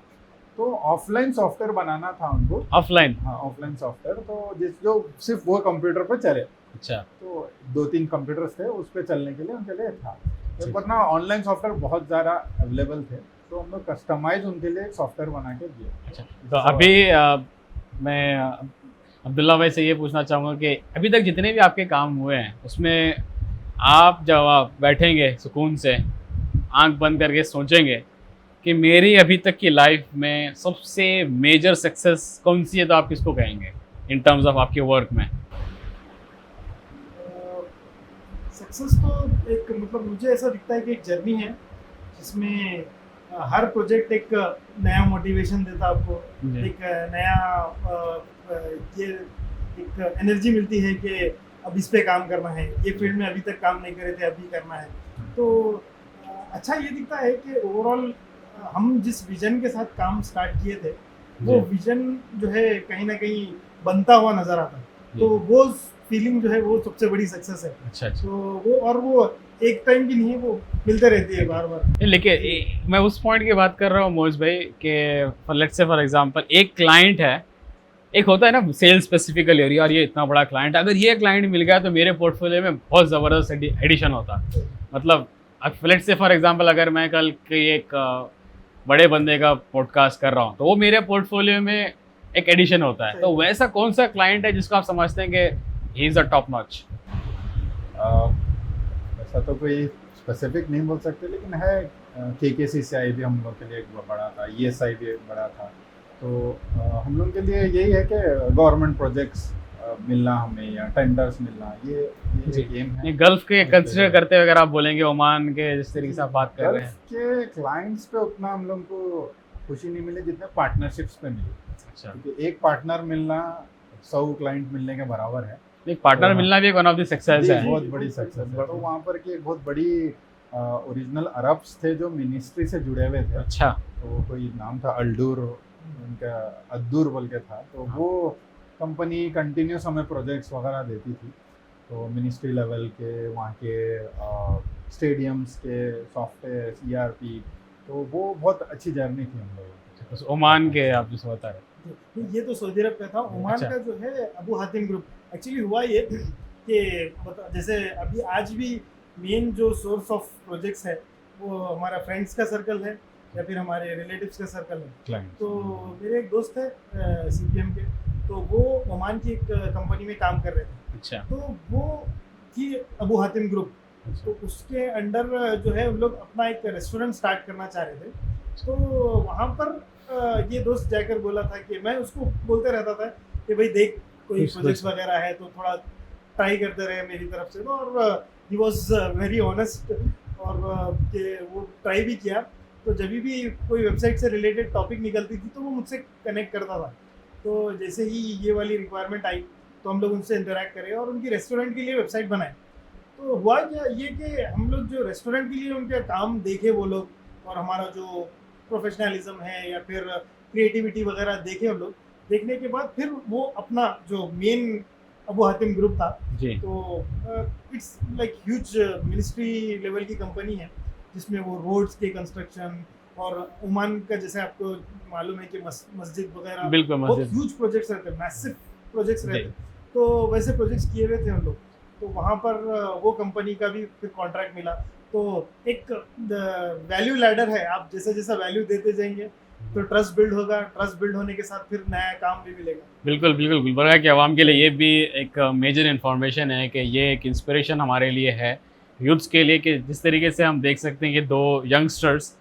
तो ऑफलाइन सॉफ्टवेयर बनाना था उनको। ऑफलाइन? हाँ ऑफलाइन सॉफ्टवेयर, तो जो सिर्फ वो कंप्यूटर पर चले। अच्छा। तो 2-3 कंप्यूटर्स थे उस पर चलने के लिए उनके लिए था, ठीक। वरना ऑनलाइन सॉफ्टवेयर बहुत ज़्यादा अवेलेबल थे, तो हम लोग कस्टमाइज उनके लिए एक सॉफ्टवेयर बना के दिए। अच्छा, तो अभी मैं अब्दुल्ला भाई से ये पूछना चाहूँगा कि अभी तक जितने भी आपके काम हुए हैं उसमें आप जब आप बैठेंगे सुकून से आंख बंद करके सोचेंगे कि मेरी अभी तक की लाइफ में सबसे मेजर सक्सेस कौन सी है, तो आप किसको कहेंगे इन टर्म्स ऑफ आपके वर्क में? सक्सेस तो एक मतलब मुझे ऐसा दिखता है कि एक जर्नी है जिसमें हर प्रोजेक्ट एक नया मोटिवेशन देता आपको, जी। एक नया ये एक एनर्जी मिलती है कि अब इस पे काम करना है, ये फील्ड में अभी तक काम नहीं करे थे अभी करना है। तो अच्छा ये दिखता है कि ओवरऑल हम जिस विजन के साथ काम स्टार्ट किए थे वो जी। विजन जो है कहीं ना कहीं बनता हुआ नजर आता है, तो वो फीलिंग जो है वो सबसे बड़ी सक्सेस है। अच्छा अच्छा। तो वो और वो एक टाइम की नहीं है, वो मिलते रहती है बार बार। लेकिन मैं उस पॉइंट की बात कर रहा हूँ मोइज भाई कि लेट्स से फॉर एग्जांपल एक क्लाइंट है, एक होता है ना सेल्स स्पेसिफिकली, और यार ये इतना बड़ा क्लाइंट, अगर ये क्लाइंट मिल गया तो मेरे पोर्टफोलियो में बहुत ज़बरदस्त एडिशन होता। मतलब लेट्स से फॉर एग्जांपल अगर मैं कल के एक बड़े बंदे का पॉडकास्ट कर रहा हूँ तो वो मेरे पोर्टफोलियो में एक एडिशन होता है। तो वैसा कौन सा क्लाइंट है जिसको आप समझते हैं कि he is a top notch? ऐसा तो कोई स्पेसिफिक नहीं बोल सकते, लेकिन है KKCCI भी हम लोग के लिए एक बड़ा था, ESI भी एक बड़ा था। तो हम लोग के लिए यही है कि गवर्नमेंट प्रोजेक्ट्स मिलना हमें या टेंडर्स मिलना, ये एक गेम है। गल्फ के कंसिडर करते हुए अगर आप बोलेंगे, ओमान के जिस तरीके से आप बात कर रहे हैं, गल्फ के क्लाइंट्स पे उतना हम लोग को खुशी नहीं मिली जितने पार्टनरशिप्स पे मिली। अच्छा, क्योंकि एक पार्टनर मिलना 100 क्लाइंट मिलने के बराबर है। एक पार्टनर मिलना भी एक वन ऑफ द सक्सेस है। बहुत बड़ी सक्सेस है। तो वहाँ पर की एक बहुत बड़ी ओरिजिनल अरब्स थे जो मिनिस्ट्री से जुड़े हुए थे। अच्छा। तो कोई नाम था अल्डूर, उनका अद्दूर बोल के था। तो वो कंपनी कंटिन्यूस हमें प्रोजेक्ट्स वगैरह देती थी, तो मिनिस्ट्री लेवल के, वहाँ के स्टेडियम्स के सॉफ्टवेयर, ERP, तो वो बहुत अच्छी जर्नी थी हम लोगों की। ओमान के आप जिस बता रहे तो ये तो सऊदी अरब का था। ओमान अच्छा। का जो है अबू हातिम ग्रुप, एक्चुअली हुआ ये कि जैसे अभी आज भी मेन जो सोर्स ऑफ प्रोजेक्ट्स है वो हमारा फ्रेंड्स का सर्कल है या फिर हमारे रिलेटिव्स का सर्कल है। क्लाइंट तो मेरे एक दोस्त है CPM के, तो वो ओमान की एक कंपनी में काम कर रहे थे। अच्छा। तो वो थी अबू हातिम ग्रुप, तो उसके अंडर जो है उन लोग अपना एक रेस्टोरेंट स्टार्ट करना चाह रहे थे। तो वहाँ पर ये दोस्त जाकर बोला था कि मैं उसको बोलते रहता था कि भाई देख कोई प्रोजेक्ट वगैरह है तो थोड़ा ट्राई करते रहे मेरी तरफ से। तो और ही वॉज वेरी ऑनेस्ट, और कि वो ट्राई भी किया। तो जब भी कोई वेबसाइट से रिलेटेड टॉपिक निकलती थी तो वो मुझसे कनेक्ट करता था। तो जैसे ही ये वाली रिक्वायरमेंट आई तो हम लोग उनसे इंटरेक्ट करें और उनकी रेस्टोरेंट के लिए वेबसाइट बनाए। तो हुआ क्या ये कि हम लोग जो रेस्टोरेंट के लिए उनके काम देखे वो लोग, और हमारा जो प्रोफेशनलिज्म है या फिर क्रिएटिविटी वगैरह देखे हम लोग, देखने के बाद फिर वो अपना जो मेन अबू हातिम ग्रुप था, जी। तो it's like huge ministry level की कंपनी है जिसमें वो रोड्स के कंस्ट्रक्शन और ओमान का जैसे आपको मालूम है कि मस्जिद वगैरह बिल्कुल, बहुत मस्जिद। ह्यूज प्रोजेक्ट्स रहते हैं, मैसिव प्रोजेक्ट्स जी। रहते हैं। तो वैसे प्रोजेक्ट्स किए हुए थे हम लोग। तो वहाँ पर वो कंपनी का भी फिर कॉन्ट्रैक्ट मिला। तो एक वैल्यू लैडर है, आप जैसा जैसा वैल्यू देते जाएंगे तो ट्रस्ट बिल्ड होगा, ट्रस्ट बिल्ड होने के साथ फिर नया काम भी मिलेगा। बिल्कुल बिल्कुल, गुलबर्गा के आवाम के लिए ये भी एक मेजर इन्फॉर्मेशन है कि ये एक इंस्पिरेशन हमारे लिए है यूथ्स के लिए कि जिस तरीके से हम देख सकते हैं कि दो यंगस्टर्स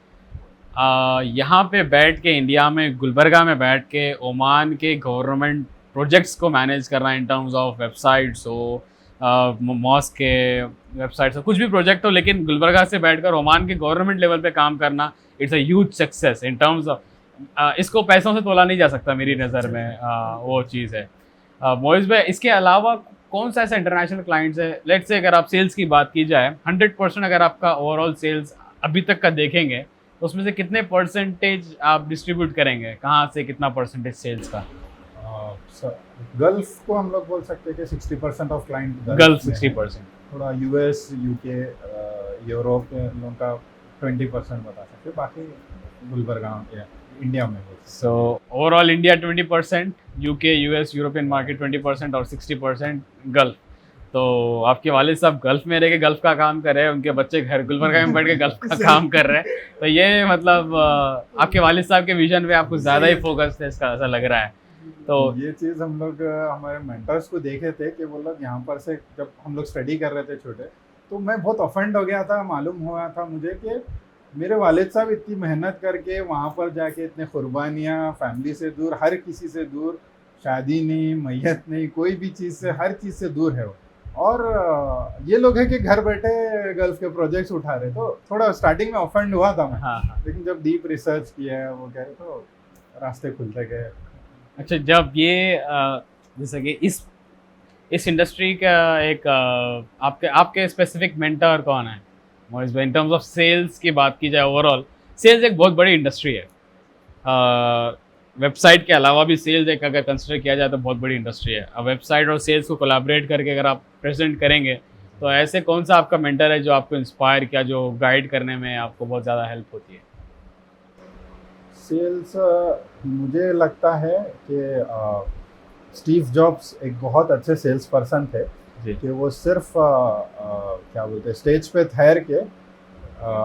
यहाँ पे बैठ के इंडिया में गुलबर्गा में बैठ के ओमान के गवर्नमेंट प्रोजेक्ट्स को मैनेज करना इन टर्म्स ऑफ वेबसाइट्स हो, मॉस्क के वेबसाइट्स हो, कुछ भी प्रोजेक्ट हो, लेकिन गुलबर्गा से बैठकर ओमान के गवर्नमेंट लेवल पे काम करना, it's a huge success in terms of, इसको पैसों से तोला नहीं जा सकता मेरी नज़र में, वो चीज़ है। मोइज़ भाई, इसके अलावा कौन सा ऐसा इंटरनेशनल क्लाइंट्स है, लेट्स से अगर आप सेल्स की बात की जाए 100% अगर आपका ओवरऑल सेल्स अभी तक का देखेंगे तो उसमें से कितने परसेंटेज आप डिस्ट्रीब्यूट करेंगे, कहाँ से कितना परसेंटेज सेल्स का? गल्फ को हम लोग बोल सकते हैं कि 60% ऑफ क्लाइंट गल्फ 60%, थोड़ा यूएस यूके यूरोप के लोगों का 20% बता सकते हैं, बाकी गुलबर्गा इंडिया में। So overall India 20%, UK US European market 20% और 60% गल्फ। तो आपके वालिद साहब गल्फ में रह के गल्फ का काम कर रहे हैं, उनके बच्चे घर गुलबर्गा में बैठ के गल्फ का काम कर रहे हैं, तो ये मतलब आपके वालिद साहब के विजन पे आपको ज़्यादा ही फोकस है इसका, ऐसा लग रहा है। तो ये चीज़ हम लोग हमारे मेंटर्स को देखे थे कि वो लोग यहाँ पर से जब हम लोग स्टडी कर रहे थे छोटे, तो मैं बहुत ऑफेंड हो गया था, मालूम हुआ था मुझे कि मेरे वालिद साहब इतनी मेहनत करके वहाँ पर जाके इतने कुर्बानियाँ, फैमिली से दूर, हर किसी से दूर, शादी नहीं, मैयत नहीं, कोई भी चीज़ से, हर चीज़ से दूर है वो, और ये लोग है कि घर बैठे गल्फ के प्रोजेक्ट्स उठा रहे। तो थोड़ा स्टार्टिंग में ऑफेंड हुआ था मैं, हाँ। लेकिन जब डीप रिसर्च किया वो कह रहे तो रास्ते खुलते गए। अच्छा, जब ये जैसे कि इस इंडस्ट्री का एक आपके स्पेसिफिक मेंटर कौन है मोइज़ भाई, इन टर्म्स ऑफ सेल्स की बात की जाए? ओवरऑल सेल्स एक बहुत बड़ी इंडस्ट्री है, वेबसाइट के अलावा भी सेल्स एक अगर कंसिडर किया जाए तो बहुत बड़ी इंडस्ट्री है। अब वेबसाइट और सेल्स को कोलैबोरेट करके अगर आप प्रेजेंट करेंगे तो ऐसे कौन सा आपका मेंटर है जो आपको इंस्पायर किया, जो गाइड करने में आपको बहुत ज़्यादा हेल्प होती है? सेल्स मुझे लगता है कि स्टीव जॉब्स एक बहुत अच्छे सेल्स पर्सन थे कि वो सिर्फ क्या बोलते हैं, स्टेज पे ठहर के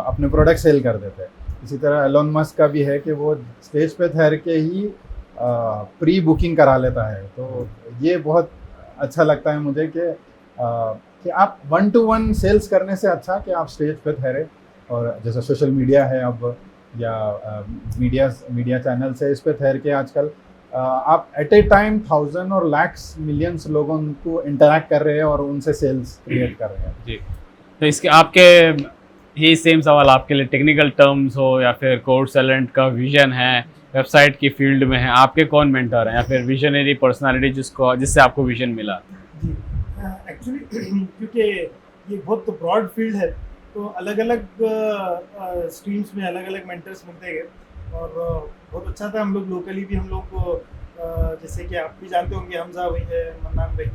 अपने प्रोडक्ट सेल कर देते हैं। इसी तरह एलोन मस्क का भी है कि वो स्टेज पे ठहर के ही प्री बुकिंग करा लेता है। तो ये बहुत अच्छा लगता है मुझे कि आप 1-to-1 सेल्स करने से अच्छा कि आप स्टेज पे ठहरे, और जैसे सोशल मीडिया है अब, या मीडिया चैनल से इस पे ठहर के आजकल आप एट ए टाइम 1000 और lakhs मिलियंस लोगों को इंटरैक्ट कर रहे हैं और उनसे सेल्स क्रिएट कर रहे हैं। जी, तो इसके आपके ही सेम सवाल आपके लिए, टेक्निकल टर्म्स हो या फिर कोर्स टैलेंट का विजन है, वेबसाइट की फील्ड में है, आपके कौन मेंटर हैं या फिर विजनरी पर्सनालिटी जिससे आपको विजन मिला? जी, एक्चुअली क्योंकि ये बहुत ब्रॉड फील्ड है, तो अलग अलग स्ट्रीम्स में अलग अलग मेंटर्स मिलते गए, और बहुत अच्छा था। हम लोग लोकली भी हम लोग जैसे कि आप भी जानते होंगे, हमजा भाई है, मन्नान भाई,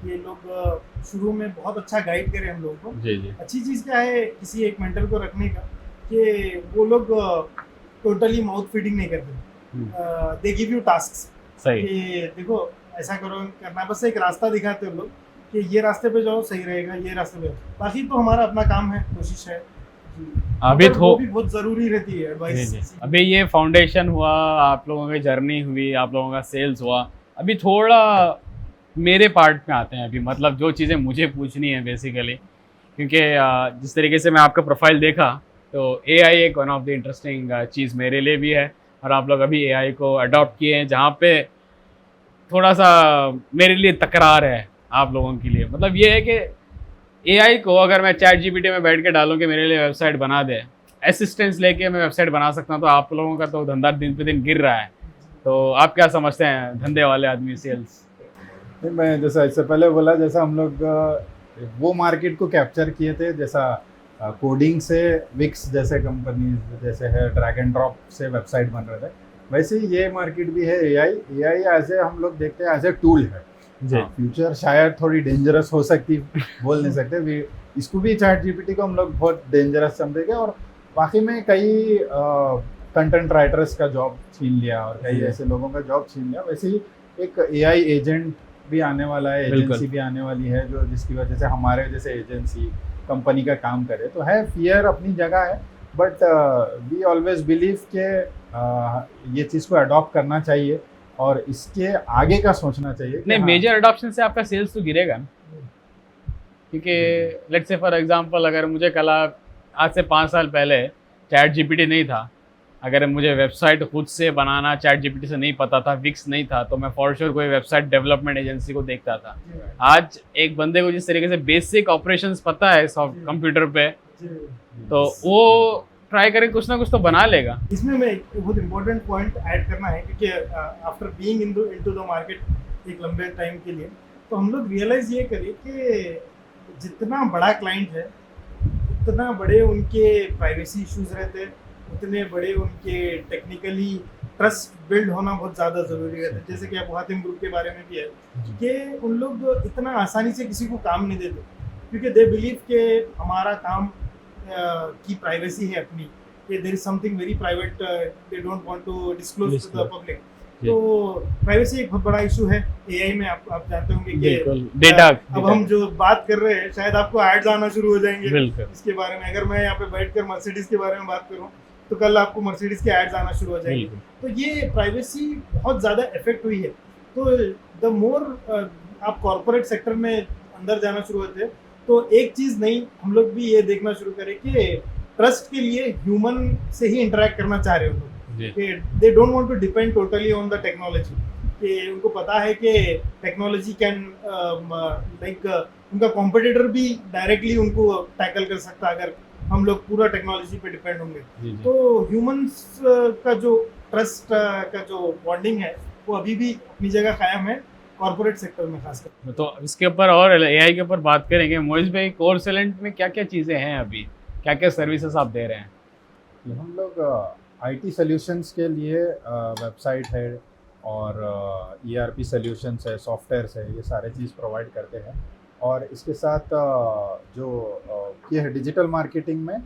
ये लोग शुरू में बहुत अच्छा गाइड करे हम लोगों को। जी जी। अच्छी चीज़ क्या है किसी एक मेंटर को रखने का, कि वो लोग टोटली माउथ फीडिंग नहीं करते, दे गिव यू टास्क्स सही, कि देखो ऐसा करो, करना, बस एक रास्ता दिखाते हैं लोग कि ये रास्ते पे जाओ सही रहेगा, ये रास्ते पे, बाकी तो हमारा अपना काम है, कोशिश है। अभी वो भी बहुत ज़रूरी रहती है एडवाइस। अभी ये फाउंडेशन हुआ, आप लोगों की जर्नी हुई, आप लोगों का सेल्स हुआ, अभी थोड़ा मेरे पार्ट में आते हैं अभी, मतलब जो चीज़ें मुझे पूछनी है बेसिकली, क्योंकि जिस तरीके से मैं आपका प्रोफाइल देखा तो एआई एक वन ऑफ द इंटरेस्टिंग चीज़ मेरे लिए भी है, और आप लोग अभी एआई को अडॉप्ट किए हैं, जहाँ पे थोड़ा सा मेरे लिए तकरार है आप लोगों के लिए। मतलब ये है कि एआई को अगर मैं चैट जीपीटी में बैठ के डालूँ कि मेरे लिए वेबसाइट बना दे, असिस्टेंस लेके मैं वेबसाइट बना सकता हूँ, तो आप लोगों का तो धंधा दिन पे दिन गिर रहा है। तो आप क्या समझते हैं धंधे वाले आदमी सेल्स? मैं जैसा इससे पहले बोला, जैसा हम लोग वो मार्केट को कैप्चर किए थे, जैसा कोडिंग से विक्स जैसे कंपनी जैसे है, ड्रैग एंड ड्रॉप से वेबसाइट बन रहे थे, वैसे ही ये मार्केट भी है। एआई एज ए हम लोग देखते हैं एज ए टूल है। फ्यूचर शायद थोड़ी डेंजरस हो सकती, बोल नहीं सकते, इसको भी चैट जीपीटी को हम लोग बहुत डेंजरस समझेंगे, और बाकी में कई कंटेंट राइटर्स का जॉब छीन लिया और कई ऐसे लोगों का जॉब छीन लिया। वैसे ही एक एआई एजेंट भी आने वाला है, एजेंसी भी आने वाली है, जो जिसकी वजह से हमारे जैसे एजेंसी कंपनी का काम करे। तो है, फियर अपनी जगह है, बट वी ऑलवेज बिलीव के ये चीज़ को अडॉप्ट करना चाहिए और इसके आगे का सोचना चाहिए। नहीं, मेजर अडॉप्शन से आपका सेल्स तो गिरेगा ना, क्योंकि लेट्स से फॉर एग्जांपल अगर मुझे कल आज से 5 साल पहले चैट जीपीटी नहीं था, अगर मुझे वेबसाइट खुद से बनाना चैट जीपीटी से नहीं पता था, विक्स नहीं था, तो मैं फॉर श्योर कोई वेबसाइट डेवलपमेंट एजेंसी को देखता था। आज एक बंदे को जिस तरीके से बेसिक ऑपरेशंस पता है सॉफ्ट कंप्यूटर पे, तो वो ट्राई करके कुछ ना कुछ तो बना लेगा। इसमें मैं एक बहुत इम्पोर्टेंट पॉइंट ऐड करना है, क्योंकि after being into the market एक लंबे टाइम के लिए, तो हम लोग रियलाइज ये करें कि जितना बड़ा क्लाइंट है उतना बड़े उनके प्राइवेसी इश्यूज रहते हैं, उतने बड़े उनके टेक्निकली ट्रस्ट बिल्ड होना बहुत ज़्यादा ज़रूरी रहता है। जैसे कि आप हातिम ग्रुप के बारे में भी है कि उन लोग इतना आसानी से किसी को काम नहीं देते, क्योंकि दे बिलीव के हमारा काम की प्राइवेसी है अपनी, कि there is something very private, they don't want to disclose to the public. तो प्राइवेसी एक बहुत बड़ा इशू है एआई में। आप जानते होंगे कि डेटा अब हम जो बात कर रहे हैं शायद आपको एड्स आना शुरू हो जाएंगे इसके बारे में। अगर मैं यहाँ पे बैठकर मर्सिडीज के बारे में बात करूँ तो कल आपको मर्सिडीज के एड्स आना शुरू हो जाएंगे। तो ये प्राइवेसी बहुत ज़्यादा इफेक्ट हुई है। तो द मोर आप कॉर्पोरेट सेक्टर में अंदर जाना शुरू होते हैं, तो एक चीज़ नहीं, हम लोग भी ये देखना शुरू करें कि ट्रस्ट के लिए ह्यूमन से ही इंटरेक्ट करना चाह रहे हो लोग। They don't want to depend totally on the technology, कि उनको पता है कि टेक्नोलॉजी कैन लाइक उनका कॉम्पिटिटर भी डायरेक्टली उनको टैकल कर सकता है अगर हम लोग पूरा टेक्नोलॉजी पे डिपेंड होंगे। तो ह्यूमंस का जो ट्रस्ट का जो बॉन्डिंग है वो अभी भी अपनी जगह कायम है कॉर्पोरेट सेक्टर में खासकर। तो इसके ऊपर और एआई के ऊपर बात करेंगे। मोइज भाई, कोरसेलेंट में क्या क्या चीज़ें हैं अभी, क्या क्या सर्विसेज आप दे रहे हैं? हम लोग आईटी सॉल्यूशंस के लिए वेबसाइट है और ईआरपी सॉल्यूशंस है, सॉफ्टवेयर्स है, ये सारे चीज़ प्रोवाइड करते हैं। और इसके साथ जो ये है डिजिटल मार्केटिंग में,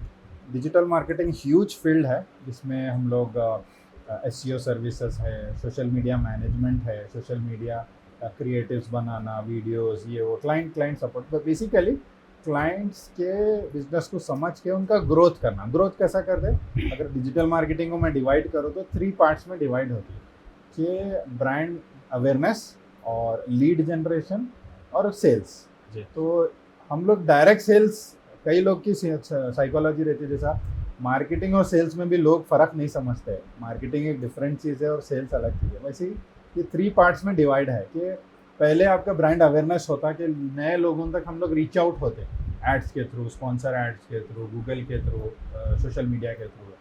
डिजिटल मार्केटिंग ह्यूज फील्ड है जिसमें हम लोग एसईओ सर्विसेज है, सोशल मीडिया मैनेजमेंट है, सोशल मीडिया क्रिएटिव्स बनाना, वीडियोस, ये वो क्लाइंट सपोर्ट। तो बेसिकली क्लाइंट्स के बिजनेस को समझ के उनका ग्रोथ करना। ग्रोथ कैसा कर दे, अगर डिजिटल मार्केटिंग को मैं डिवाइड करूँ तो 3 पार्ट्स में डिवाइड होती है कि ब्रांड अवेयरनेस और लीड जनरेशन और सेल्स। तो हम लोग डायरेक्ट सेल्स, कई लोग की साइकोलॉजी रहती है जैसा मार्केटिंग और सेल्स में भी लोग फ़र्क नहीं समझते। मार्केटिंग एक डिफरेंट चीज़ है और सेल्स अलग चीज़ है। वैसे ही ये 3 पार्ट्स में डिवाइड है कि पहले आपका ब्रांड अवेयरनेस होता कि नए लोगों तक हम लोग रीच आउट होते एड्स के थ्रू, स्पॉन्सर एड्स के थ्रू, गूगल के थ्रू, सोशल मीडिया के थ्रू।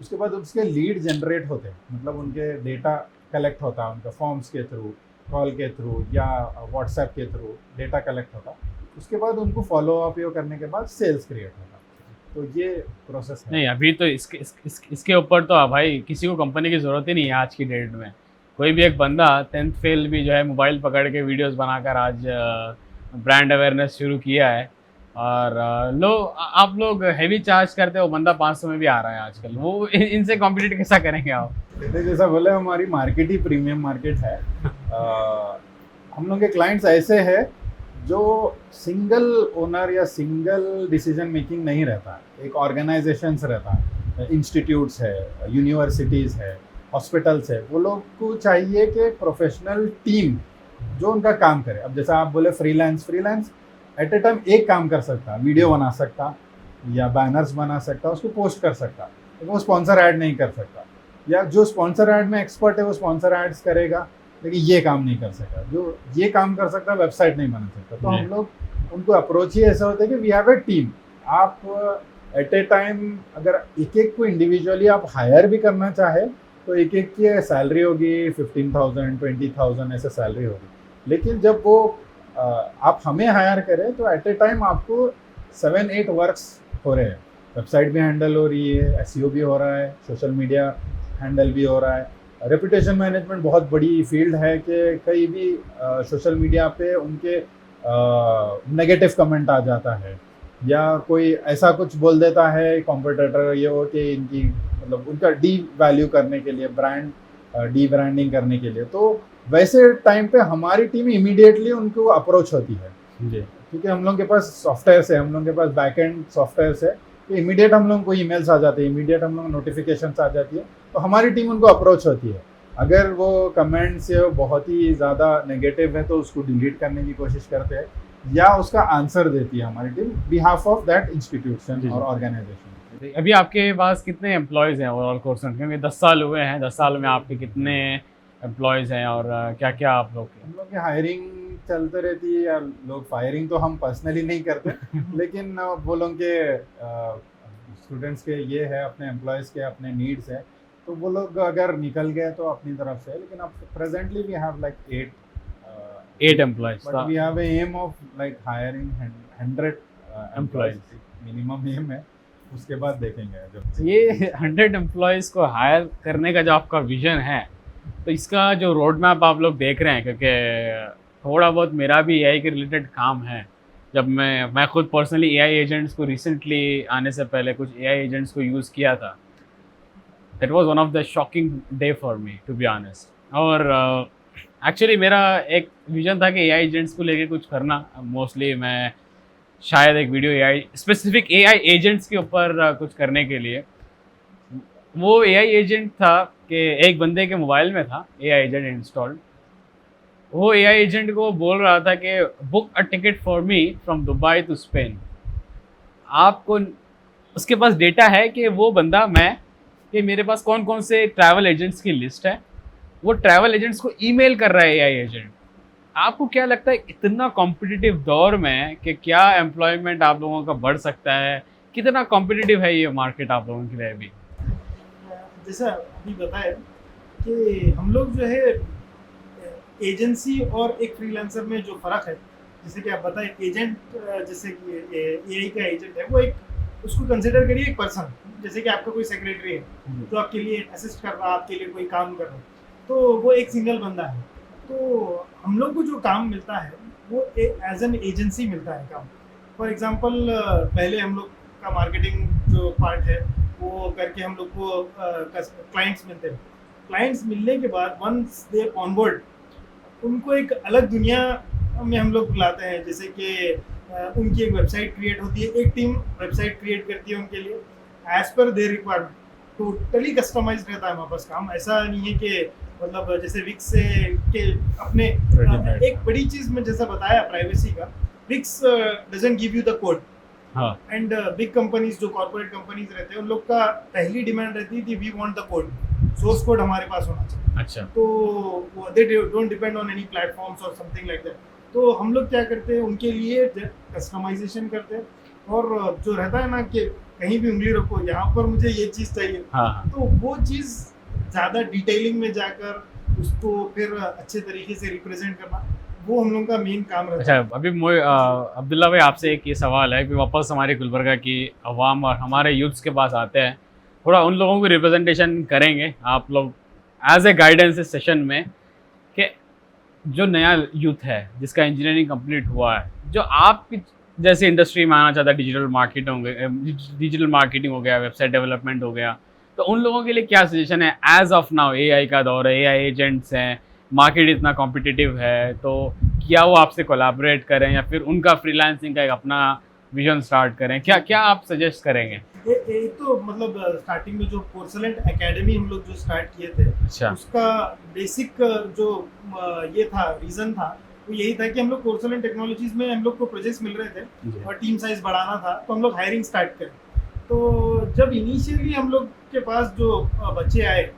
उसके बाद उसके लीड जनरेट होते, मतलब उनके डेटा कलेक्ट होता, उनका फॉर्म्स के थ्रू, कॉल के थ्रू या व्हाट्सएप के थ्रू डेटा कलेक्ट होता। उसके बाद उनको फॉलो अप करने के बाद सेल्स क्रिएट होता। तो ये प्रोसेस है। नहीं, अभी तो इसके ऊपर तो भाई किसी को कंपनी की ज़रूरत ही नहीं है आज की डेट में। कोई भी एक बंदा 10th फेल भी जो है मोबाइल पकड़ के वीडियोस बनाकर आज ब्रांड अवेयरनेस शुरू किया है। और आप लोग हैवी चार्ज करते हो, बंदा 500 में भी आ रहा है आजकल। वो इनसे कॉम्पिटिट कैसा करेंगे आप? जैसा बोले, हमारी मार्केट ही प्रीमियम मार्केट है। हम लोग के क्लाइंट्स ऐसे हैं जो सिंगल ओनर या सिंगल डिसीजन मेकिंग नहीं रहता, एक ऑर्गेनाइजेशंस रहता है, इंस्टीट्यूट्स है, यूनिवर्सिटीज़ है, हॉस्पिटल्स है। वो लोग को चाहिए कि प्रोफेशनल टीम जो उनका काम करे। अब जैसा आप बोले फ्रीलांस एट ए टाइम एक काम कर सकता, वीडियो बना सकता या बैनर्स बना सकता, उसको पोस्ट कर सकता, लेकिन वो स्पॉन्सर ऐड नहीं कर सकता। या जो स्पॉन्सर ऐड में एक्सपर्ट है वो स्पॉन्सर एड्स करेगा, लेकिन ये काम नहीं कर सकता। जो ये काम कर सकता वेबसाइट नहीं बना सकता। तो हम लोग उनको अप्रोच ही ऐसा होता है कि वी हैव ए टीम। आप एट ए टाइम अगर एक को इंडिविजुअली आप हायर भी करना चाहे तो एक की सैलरी होगी 15,000 20,000 ऐसे सैलरी होगी। लेकिन जब वो आप हमें हायर करें तो एट ए टाइम आपको 7-8 वर्क्स हो रहे हैं। वेबसाइट भी हैंडल हो रही है, एसईओ भी हो रहा है, सोशल मीडिया हैंडल भी हो रहा है। रेपुटेशन मैनेजमेंट बहुत बड़ी फील्ड है कि कहीं भी सोशल मीडिया पे उनके नेगेटिव कमेंट आ जाता है या कोई ऐसा कुछ बोल देता है कॉम्पिटिटर, ये हो कि इनकी मतलब उनका डी वैल्यू करने के लिए, ब्रांड डी ब्रांडिंग करने के लिए। तो वैसे टाइम पे हमारी टीम इमीडिएटली उनको अप्रोच होती है जी, क्योंकि हम लोग के पास सॉफ्टवेयर है, हम लोग के पास बैकएंड सॉफ्टवेयर है, तो इमीडिएट हम लोग को ईमेल्स आ जाते हैं, इमीडिएट हम लोग नोटिफिकेशंस आ जाती है, तो हमारी टीम उनको अप्रोच होती है। अगर वो कमेंट्स बहुत ही ज़्यादा नेगेटिव है तो उसको डिलीट करने की कोशिश करते हैं, या उसका आंसर देती है हमारी team behalf of that institution जी, जी। और ऑर्गेनाइजेशन। अभी आपके पास कितने एम्प्लॉयज़ हैं ओवरऑल कोर्सेंट, क्योंकि 10 साल हुए हैं, 10 साल में आपके कितने एम्प्लॉयज़ हैं और क्या क्या आप लोग के? हम लोग की हायरिंग चलते रहती है, या लोग फायरिंग तो हम पर्सनली नहीं करते लेकिन वो लोग के स्टूडेंट्स के ये है, अपने एम्प्लॉयज़ के अपने नीड्स है, तो वो लोग अगर निकल गए तो अपनी तरफ से। लेकिन अब presently we have like 8 employees but we have aim of like hiring 100 Employees. Minimum aim है, उसके बाद देखेंगे जब ये 100 एम्प्लॉयज़ को हायर करने का जो आपका विज़न है, तो इसका जो रोड मैप आप लोग देख रहे हैं, क्योंकि थोड़ा बहुत मेरा भी एआई के रिलेटेड काम है। जब मैं खुद पर्सनली एआई एजेंट्स को रिसेंटली आने से पहले कुछ एआई एजेंट्स को यूज़ किया था। That was one of the shocking day for me to be honest. और एक्चुअली मेरा एक विज़न था कि एआई एजेंट्स को लेके कुछ करना। मोस्टली मैं शायद एक video AI specific AI agents के ऊपर कुछ करने के लिए। वो एआई एजेंट था कि एक बंदे के मोबाइल में था एआई एजेंट इंस्टॉल्ड। वो एआई एजेंट को बोल रहा था कि book a ticket for me from Dubai to Spain. आपको उसके पास डेटा है कि वो बंदा कि मेरे पास कौन कौन से ट्रैवल एजेंट्स की लिस्ट है, वो ट्रैवल एजेंट्स को ईमेल कर रहा है एआई एजेंट। आपको क्या लगता है इतना कॉम्पिटिटिव दौर में कि क्या एम्प्लॉयमेंट आप लोगों का बढ़ सकता है? कितना कॉम्पिटिटिव है ये मार्केट आप लोगों के लिए अभी? जैसा अभी बताया कि हम लोग जो है एजेंसी और एक फ्रीलांसर में जो फ़र्क है, जैसे कि आप बताएं एजेंट, जैसे कि एआई का एजेंट है, वो एक उसको कंसिडर करिए एक पर्सन, जैसे कि आपका कोई सेक्रेटरी है जो आपके लिए असिस्ट कर रहा है, आपके लिए कोई काम कर रहा है, तो वो एक सिंगल बंदा है। तो हम लोग को जो काम मिलता है वो एज एन एजेंसी मिलता है काम। फॉर एग्जांपल पहले हम लोग का मार्केटिंग जो पार्ट है वो करके हम लोग को क्लाइंट्स मिलते हैं। क्लाइंट्स मिलने के बाद वंस दे ऑनबोर्ड, उनको एक अलग दुनिया में हम लोग बुलाते हैं। जैसे कि उनकी एक वेबसाइट क्रिएट होती है, एक टीम वेबसाइट क्रिएट करती है उनके लिए as per their requirement. Totally customised रहता है हमारे पास काम। ऐसा नहीं है कि मतलब जैसे विक्स से के अपने एक बड़ी चीज़ में जैसा बताया प्राइवेसी का, Wix doesn't give you the code. हाँ। एंड बिग कंपनीज जो कॉर्पोरेट कंपनीज रहते हैं उन लोग का पहली डिमांड रहती थी we want the code, source code हमारे पास होना चाहिए। अच्छा। तो they don't depend on any platforms और समथिंग लाइक दैट। तो हम लोग क्या करते हैं उनके लिए कस्टमाइजेशन करते हैं, और जो रहता है ना कि कहीं भी उंगली रखो यहाँ पर मुझे ये चीज़ चाहिए, हाँ। तो वो चीज़ ज़्यादा डिटेलिंग में जाकर उसको फिर अच्छे तरीके से रिप्रेजेंट करना, वो हम लोगों का मेन काम रहता है। अच्छा, अभी अब्दुल्ला भाई आपसे एक ये सवाल है कि वापस हमारे गुलबर्गा की अवाम और हमारे यूथ्स के पास आते हैं, थोड़ा उन लोगों को रिप्रेजेंटेशन करेंगे आप लोग एज ए गाइडेंस इस सेशन में, कि जो नया यूथ है जिसका इंजीनियरिंग कंप्लीट हुआ है, जो आपकी जैसे इंडस्ट्री में आना चाहता है, डिजिटल मार्केटिंग हो गया, वेबसाइट डेवलपमेंट हो गया, तो उन लोगों के लिए क्या सजेशन है? एज ऑफ नाउ एआई का दौर है, एआई एजेंट्स हैं, मार्केट इतना कॉम्पिटिटिव है, तो क्या वो आपसे कोलैबोरेट करें या फिर उनका फ्रीलांसिंग का एक अपना विजन स्टार्ट करें? क्या आप सजेस्ट करेंगे? एक तो मतलब स्टार्टिंग में जो पोर्सलेंट एकेडमी हम लोग जो स्टार्ट किए थे, अच्छा। उसका बेसिक जो ये था, रीज़न था, वो यही था कि हम लोग पोर्सलेंट टेक्नोलॉजीज में हम लोग को प्रोजेक्ट्स मिल रहे थे और टीम साइज बढ़ाना था, तो हम लोग हायरिंग स्टार्ट करें। तो जब इनिशियली हम लोग के पास जो बच्चे आए,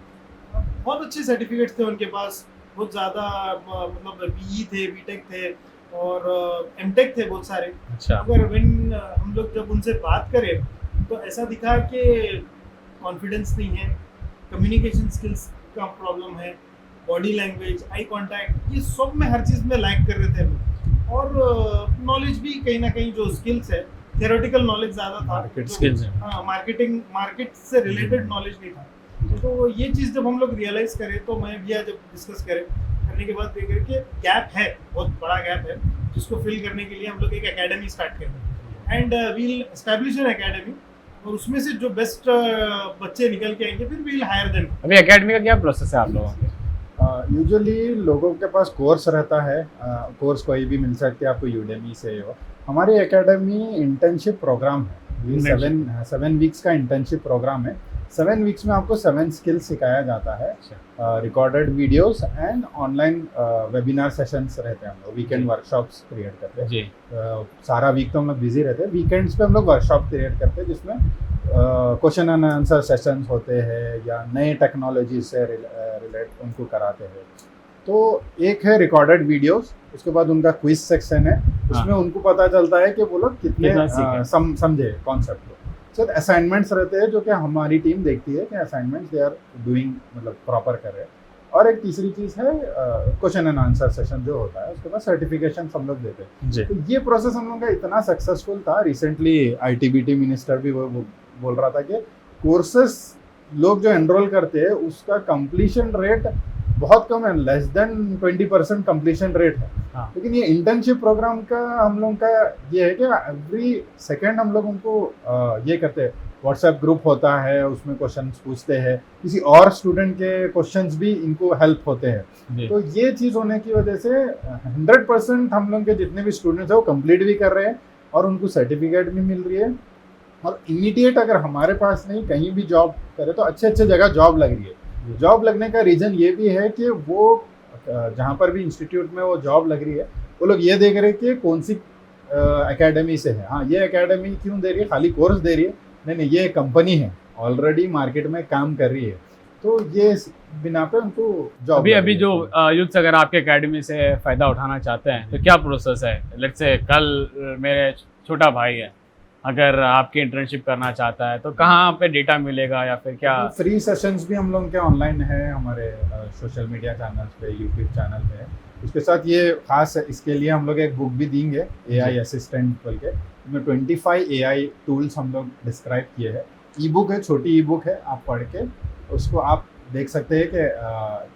बहुत अच्छे सर्टिफिकेट्स थे उनके पास, बहुत ज़्यादा मतलब बीई थे, बीटेक थे और एमटेक थे बहुत सारे। अच्छा। अगर हम लोग जब उनसे बात करें तो ऐसा दिखा कि कॉन्फिडेंस नहीं है, कम्युनिकेशन स्किल्स का प्रॉब्लम है, बॉडी लैंग्वेज, आई कांटेक्ट, ये सब में हर चीज़ में लैग कर रहे थे लोग। और नॉलेज भी कहीं ना कहीं जो स्किल्स है, थियोरेटिकल नॉलेज ज़्यादा था, मार्केट स्किल्स है। हाँ, मार्केट से रिलेटेड नॉलेज नहीं था। तो ये चीज़ जब हम लोग रियलाइज़ करें, तो मैं भी जब डिस्कस करने के बाद देख कि गैप है, बहुत बड़ा गैप है, जिसको फिल करने के लिए हम लोग एक एकेडमी स्टार्ट करेंगे and we'll establish an academy, और उसमें से जो बेस्ट बच्चे निकल के आएंगे फिर वील हायर देम। अभी एकेडमी का क्या प्रोसेस है आप लोगों के? यूजुअली लोगों के पास कोर्स रहता है, कोर्स कोई भी मिल सकती है आपको, यूडेमी से हो। हमारी एकेडमी इंटर्नशिप प्रोग्राम है, ये 7 वीक्स का इंटर्नशिप प्रोग्राम है, 7 वीक्स में आपको 7 स्किल्स सिखाया जाता है। Recorded videos and online webinar sessions रहते हैं। हम लोग वीकेंड वर्कशॉप्स क्रिएट करते हैं जी। सारा वीक तो हम लोग बिजी रहते हैं, वीकेंड्स पे हम लोग वर्कशॉप क्रिएट करते हैं जिसमें क्वेश्चन एंड आंसर सेशंस होते हैं या नए टेक्नोलॉजी से रिलेट उनको कराते हैं। तो एक है रिकॉर्डेड वीडियोस, उसके बाद उनका क्विज सेक्शन है, उसमें उनको पता चलता है कि वो लोग कितने समझे कॉन्सेप्ट को। सर असाइनमेंट्स रहते हैं जो कि हमारी टीम देखती है कि असाइनमेंट्स दे आर डूइंग मतलब प्रॉपर कर रहे हैं। और एक तीसरी चीज़ है क्वेश्चन एंड आंसर सेशन जो होता है, उसके बाद सर्टिफिकेशन हम लोग देते हैं। तो ये प्रोसेस हम लोग का इतना सक्सेसफुल था, रिसेंटली ITBT मिनिस्टर भी वो बोल रहा था कि कोर्सेस लोग जो एनरोल करते हैं उसका कंप्लीशन रेट बहुत कम है, लेस देन 20% कंप्लीशन रेट है। लेकिन ये इंटर्नशिप प्रोग्राम का हम लोग का ये है कि एवरी सेकेंड हम लोग उनको ये करते हैं, व्हाट्सएप ग्रुप होता है, उसमें क्वेश्चंस पूछते हैं, किसी और स्टूडेंट के क्वेश्चंस भी इनको हेल्प होते हैं। तो ये चीज़ होने की वजह से 100% हम लोग के जितने भी स्टूडेंट्स हैं वो कंप्लीट भी कर रहे हैं और उनको सर्टिफिकेट भी मिल रही है। और इमीडिएट अगर हमारे पास नहीं कहीं भी जॉब करे तो अच्छे अच्छे जगह जॉब लग रही है। जॉब लगने का रीज़न ये भी है कि वो जहाँ पर भी इंस्टीट्यूट में वो जॉब लग रही है वो लोग ये देख रहे हैं कि कौन सी एकेडमी से है। हाँ, ये एकेडमी क्यों दे रही है, खाली कोर्स दे रही है? नहीं, ये कंपनी है, ऑलरेडी मार्केट में काम कर रही है, तो ये बिना पे उनको जॉब। अभी जो यूथ अगर आपके एकेडमी से फ़ायदा उठाना चाहते हैं तो क्या प्रोसेस है? लेट्स से कल मेरे छोटा भाई है, अगर आपकी इंटर्नशिप करना चाहता है तो कहाँ पे डेटा मिलेगा या फिर क्या? फ्री सेशंस भी हम लोग के ऑनलाइन है, हमारे सोशल मीडिया चैनल्स पे, यूट्यूब चैनल पे। उसके साथ ये खास इसके लिए हम लोग एक बुक भी देंगे, AI असिस्टेंट बोल के, इसमें 25 AI टूल्स हम लोग डिस्क्राइब किए हैं। ई बुक है, छोटी ई बुक है, आप पढ़ के उसको आप देख सकते हैं कि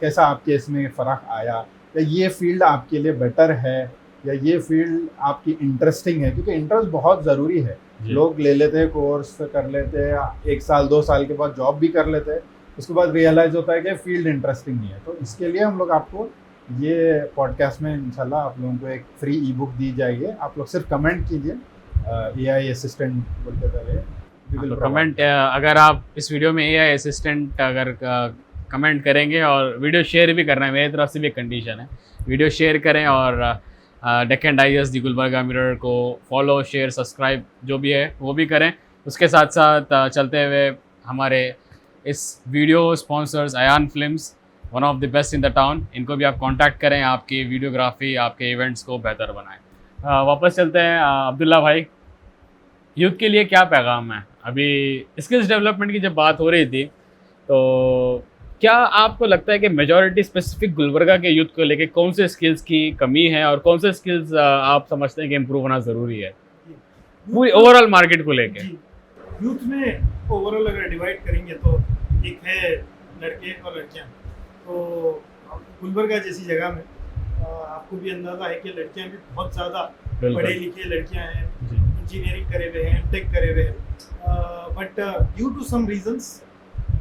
कैसा आपके इसमें फ़र्क आया, या ये फील्ड आपके लिए बेटर है, या ये फील्ड आपकी इंटरेस्टिंग है। क्योंकि इंटरेस्ट बहुत ज़रूरी है। लोग ले लेते हैं, कोर्स कर लेते हैं, 1 साल 2 साल के बाद जॉब भी कर लेते हैं, उसके बाद रियलाइज़ होता है कि फील्ड इंटरेस्टिंग नहीं है। तो इसके लिए हम लोग आपको ये पॉडकास्ट में इंशाल्लाह आप लोगों को एक फ्री ई बुक दी जाएगी। आप लोग सिर्फ कमेंट कीजिए AI असिस्टेंट बोलते पहले कमेंट। अगर आप इस वीडियो में AI असिस्टेंट अगर कमेंट करेंगे और वीडियो शेयर भी करना है, मेरी तरफ से भी एक कंडीशन है, वीडियो शेयर करें और डेक्कन डाइजेस्ट दी गुलबर्गा मिरर को फॉलो, शेयर, सब्सक्राइब जो भी है वो भी करें। उसके साथ साथ चलते हुए हमारे इस video sponsors Ayaan films, one of the best in the town, इनको भी आप कांटेक्ट करें, आपकी वीडियोग्राफी, आपके इवेंट्स को बेहतर बनाएं। वापस चलते हैं अब्दुल्ला भाई, यूथ के लिए क्या पैगाम है? अभी स्किल्स डेवलपमेंट की जब बात हो रही थी तो क्या आपको लगता है कि मेजॉरिटी स्पेसिफिक गुलबर्गा के यूथ को लेके कौन से स्किल्स की कमी है और कौन से स्किल्स आप समझते हैं कि इम्प्रूव होना ज़रूरी है पूरी ओवरऑल मार्केट को लेके? यूथ में ओवरऑल अगर डिवाइड करेंगे तो एक है लड़के और लड़कियां। तो गुलबर्गा जैसी जगह में आपको भी अंदाज़ा है कि लड़कियां भी बहुत ज़्यादा पढ़े लिखे लड़कियां हैं, इंजीनियरिंग करे हुए हैं, टेक करे हुए हैं, but due to some reasons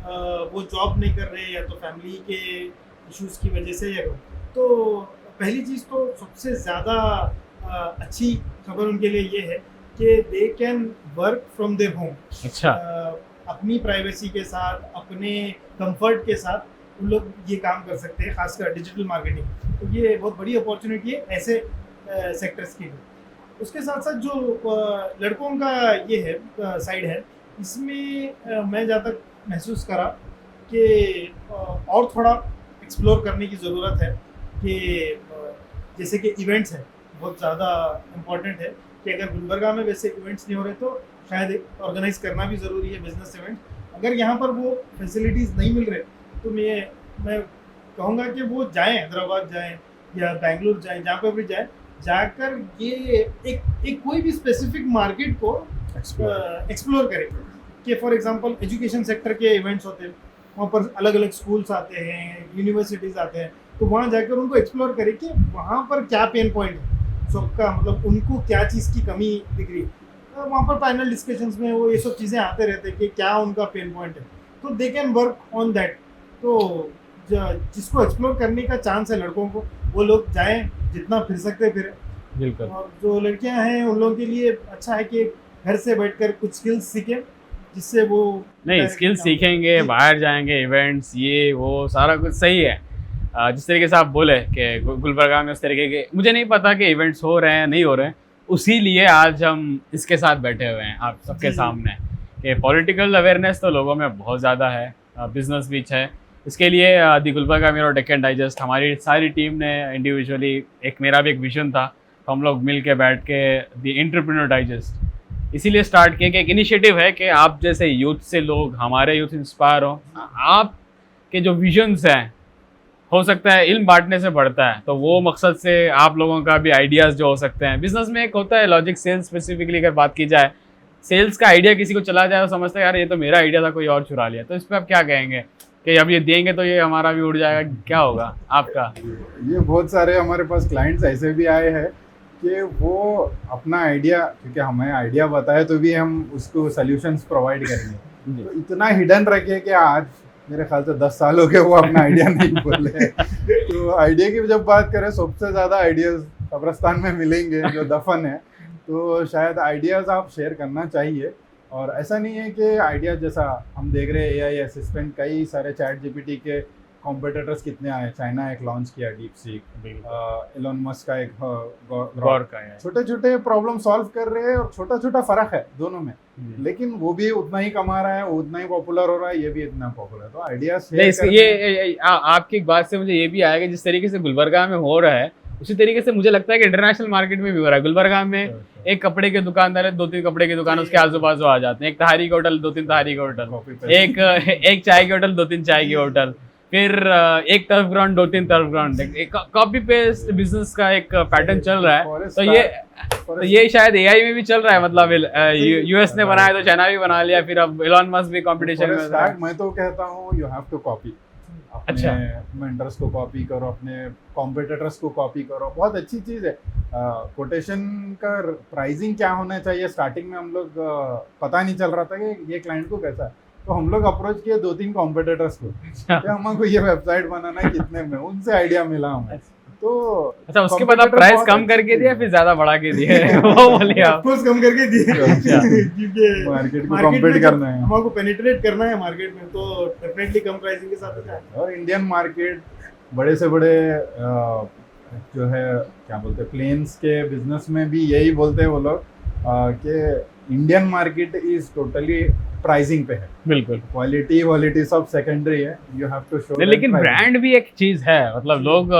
वो जॉब नहीं कर रहे, या तो फैमिली के इश्यूज की वजह से, या तो पहली चीज़ तो सबसे ज़्यादा अच्छी खबर उनके लिए ये है कि they can work from their home. अच्छा। अपनी प्राइवेसी के साथ, अपने कंफर्ट के साथ उन लोग ये काम कर सकते हैं, खासकर डिजिटल मार्केटिंग। तो ये बहुत बड़ी अपॉर्चुनिटी है ऐसे सेक्टर्स के लिए। उसके साथ साथ जो लड़कों का ये है साइड है, इसमें मैं जहाँ तक महसूस करा कि और थोड़ा एक्सप्लोर करने की ज़रूरत है कि जैसे कि इवेंट्स हैं, बहुत ज़्यादा इम्पॉर्टेंट है कि अगर गुलबर्गा में वैसे इवेंट्स नहीं हो रहे तो शायद ऑर्गेनाइज करना भी ज़रूरी है बिजनेस इवेंट। अगर यहाँ पर वो फैसिलिटीज़ नहीं मिल रहे तो मैं कहूँगा कि वो जाएं, हैदराबाद जाएं या बेंगलुरु जाएं, जहाँ पर भी जाएं, जाकर ये एक कोई भी स्पेसिफिक मार्केट को एक्सप्लोर करें। कि फॉर एग्जांपल एजुकेशन सेक्टर के इवेंट्स होते हैं, वहाँ पर अलग अलग स्कूल्स आते हैं, यूनिवर्सिटीज़ आते हैं, तो वहाँ जाकर उनको एक्सप्लोर करें कि वहाँ पर क्या पेन पॉइंट है सबका, मतलब उनको क्या चीज़ की कमी दिख रही है। वहाँ पर पैनल डिस्कशंस में वो ये सब चीज़ें आते रहते हैं कि क्या उनका पेन पॉइंट है, तो they can work on that. तो जिसको एक्सप्लोर करने का चांस है लड़कों को, वो लोग जाएं, जितना फिर सकते फिर। बिल्कुल। और जो लड़कियां हैं उन लोगों के लिए अच्छा है कि घर से बैठकर कुछ स्किल्स सीखें जिससे वो नहीं, स्किल सीखेंगे, बाहर जाएंगे, इवेंट्स, ये वो सारा कुछ सही है। जिस तरीके से आप बोले कि गुलबर्गा में उस तरीके के, मुझे नहीं पता कि इवेंट्स हो रहे हैं नहीं हो रहे हैं, उसी लिए आज हम इसके साथ बैठे हुए हैं आप सबके जी। सामने कि पॉलिटिकल अवेयरनेस तो लोगों में बहुत ज़्यादा है, बिजनेस भी है। इसके लिए दी गुलबर्गा मिरर और डेक्कन डाइजेस्ट हमारी सारी टीम ने इंडिविजुअली, एक मेरा भी एक विजन था, तो हम लोग मिल के बैठ के दी एंटरप्रेन्योर डाइजेस्ट इसीलिए स्टार्ट किया कि एक इनिशिएटिव है कि आप जैसे यूथ से लोग, हमारे यूथ इंस्पायर हो, आप के जो विजन्स हैं हो सकता है इल्म बांटने से बढ़ता है, तो वो मकसद से आप लोगों का भी आइडियाज़ जो हो सकते हैं। बिजनेस में एक होता है लॉजिक, सेल्स स्पेसिफिकली अगर बात की जाए, सेल्स का आइडिया किसी को चला जाए तो समझता है यार ये तो मेरा आइडिया था, कोई और चुरा लिया। तो इस पर आप क्या कहेंगे कि अब ये देंगे तो ये हमारा भी उड़ जाएगा, क्या होगा आपका? ये बहुत सारे हमारे पास क्लाइंट्स ऐसे भी आए हैं कि वो अपना आइडिया, क्योंकि हमें आइडिया बताए तो भी हम उसको सॉल्यूशंस प्रोवाइड करेंगे, तो इतना हिडन रखे कि आज मेरे ख्याल से 10 साल हो गए वो अपना आइडिया नहीं बोले। तो आइडिया की जब बात करें, सबसे ज़्यादा आइडियाज़ कब्रस्तान में मिलेंगे जो दफन है, तो शायद आइडियाज़ आप शेयर करना चाहिए। और ऐसा नहीं है कि आइडिया, जैसा हम देख रहे हैं एआई असिस्टेंट, कई सारे चैट जीपीटी के कॉम्पिटिटर्स कितने आए, चाइना एक लॉन्च किया डीप सीक, एलोन मस्क का एक गौर का है। छोटे छोटे प्रॉब्लम सॉल्व कर रहे हैं और छोटा छोटा फर्क है दोनों में, लेकिन वो भी उतना ही कमा रहा है, उतना ही पॉपुलर हो रहा है, ये भी इतना पॉपुलर है। तो आइडिया आपकी एक बात से मुझे ये भी आएगा, जिस तरीके से गुलबर्गा में हो रहा है उसी तरीके से मुझे लगता है कि इंटरनेशनल मार्केट में भी हो रहा है। गुलबर्गा में एक कपड़े के दुकानदार है, 2-3 कपड़े की दुकान उसके आजू बाजू आ जाते हैं, एक तहारी का होटल, 2-3 तहारी का होटल, एक चाय की होटल, 2-3 चाय की होटल, फिर एक turf ground, 2-3 turf ground. Copy paste business का एक पैटर्न चल रहा है। तो ये शायद एआई में भी चल रहा है, मतलब यूएस ने बनाया तो चाइना भी बना लिया, फिर अब एलोन मस्क भी कंपटीशन में। मैं तो कहता हूँ यू हैव टू कॉपी, अपने मेंटर्स को कॉपी करो, अपने कॉम्पिटिटर्स को कॉपी करो, बहुत अच्छी चीज़ है। कोटेशन का प्राइसिंग क्या होना चाहिए, स्टार्टिंग में हम लोग पता नहीं चल रहा था कि ये क्लाइंट को कैसा है, तो हम लोग अप्रोच किए 2-3 कॉम्पिटिटर्स को कि हमको ये वेबसाइट बनाना है, कितने में, उनसे आइडिया मिला हमें। तो अच्छा, उसके बाद आप प्राइस कम करके दिया फिर ज्यादा बढ़ा के दिए? वो बोलिए आप। कुछ कम करके दिए क्योंकि मार्केट को कॉम्पीट करना है, हमको पेनिट्रेट करना है मार्केट में, तो डेफिनेटली कम प्राइसिंग के साथ होता है। और इंडियन मार्केट बड़े से बड़े जो है क्या बोलते हैं, प्लेन्स के बिजनेस में भी यही बोलते हैं वो लोग कि Indian market is totally pricing पे है। बिल्कुल, क्वालिटी सब सेकेंडरी है, यू हैव टू शो। लेकिन ब्रांड भी एक चीज है, मतलब लोग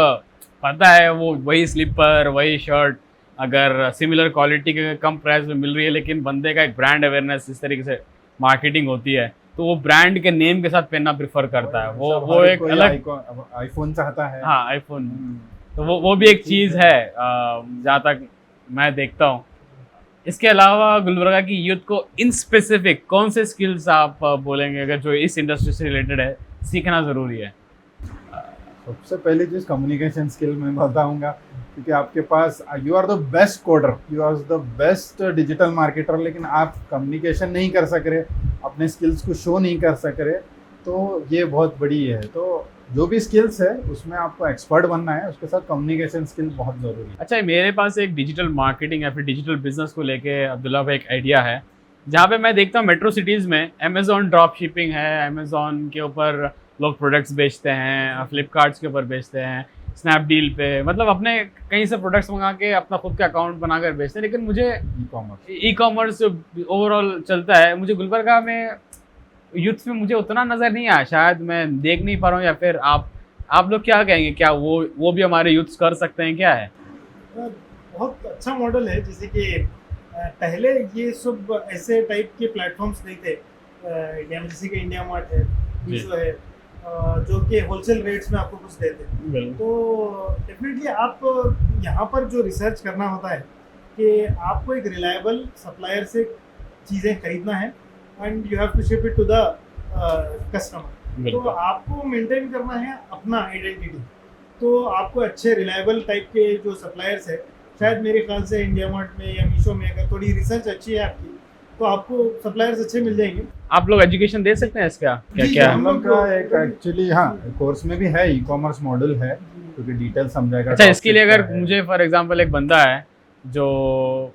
पता है वो वही स्लीपर, वही शर्ट अगर सिमिलर क्वालिटी के कम प्राइस में मिल रही है, लेकिन बंदे का एक ब्रांड अवेयरनेस इस तरीके से मार्केटिंग होती है, तो वो ब्रांड के नेम के साथ पहनना प्रेफर करता है। वो एक अलग आईफोन चाहता है। हाँ, आईफोन, तो वो भी एक चीज़ है जहाँ तक मैं देखता हूँ। इसके अलावा गुलबर्गा की यूथ को इन स्पेसिफिक कौन से स्किल्स आप बोलेंगे अगर जो इस इंडस्ट्री से रिलेटेड है, सीखना ज़रूरी है? सबसे पहली चीज़ कम्युनिकेशन स्किल मैं बताऊंगा, क्योंकि आपके पास you are the best coder, you are the best digital marketer, लेकिन आप कम्युनिकेशन नहीं कर सक रहे, अपने स्किल्स को शो नहीं कर सक रहे, तो ये बहुत बड़ी है। तो जो भी स्किल्स है उसमें आपको एक्सपर्ट बनना है, उसके साथ कम्युनिकेशन स्किल बहुत ज़रूरी है। अच्छा, मेरे पास एक डिजिटल मार्केटिंग या फिर डिजिटल बिजनेस को लेके अब्दुल्ला भाई एक आइडिया है, जहाँ पे मैं देखता हूँ मेट्रो सिटीज़ में अमेज़ॉन ड्रॉप शिपिंग है, अमेज़ॉन के ऊपर लोग प्रोडक्ट्स बेचते हैं, फ्लिपकार्ट्स के ऊपर बेचते हैं, स्नैपडील पे, मतलब अपने कहीं से प्रोडक्ट्स मंगा के अपना खुद का अकाउंट बनाकर बेचते हैं। लेकिन मुझे ई कॉमर्स ओवरऑल चलता है, मुझे गुलबर्गा में यूथ में मुझे उतना नज़र नहीं आया, शायद मैं देख नहीं पा रहा हूँ, या फिर आप लोग क्या कहेंगे, क्या वो भी हमारे यूथ्स कर सकते हैं, क्या है? बहुत अच्छा मॉडल है, जैसे कि पहले ये सब ऐसे टाइप के प्लेटफॉर्म्स नहीं थे इंडिया में, जैसे कि इंडिया मार्ट है, मीशो है, जो कि होलसेल रेट्स में आपको कुछ देते हैं। तो डेफिनेटली आप यहाँ पर जो रिसर्च करना होता है कि आपको एक रिलायबल सप्लायर से चीज़ें खरीदना है and you have to ship it to the customer. तो आपको मेंटेन करना है अपना आइडेंटिटी, तो आपको अच्छे रिलायबल टाइप के जो सप्लायर्स है, शायद मेरे ख्याल से इंडिया मार्ट में या मीशो में अगर थोड़ी रिसर्च अच्छी है आपकी, तो आपको सप्लायर्स अच्छे मिल जाएंगे। आप लोग एजुकेशन दे सकते हैं इसका? क्या हम लोग का एक एक्चुअली कोर्स में भी है, ई कॉमर्स मॉडल है, क्योंकि डिटेल समझाएगा। अच्छा, इसके लिए अगर मुझे फॉर एग्जांपल एक बंदा है जो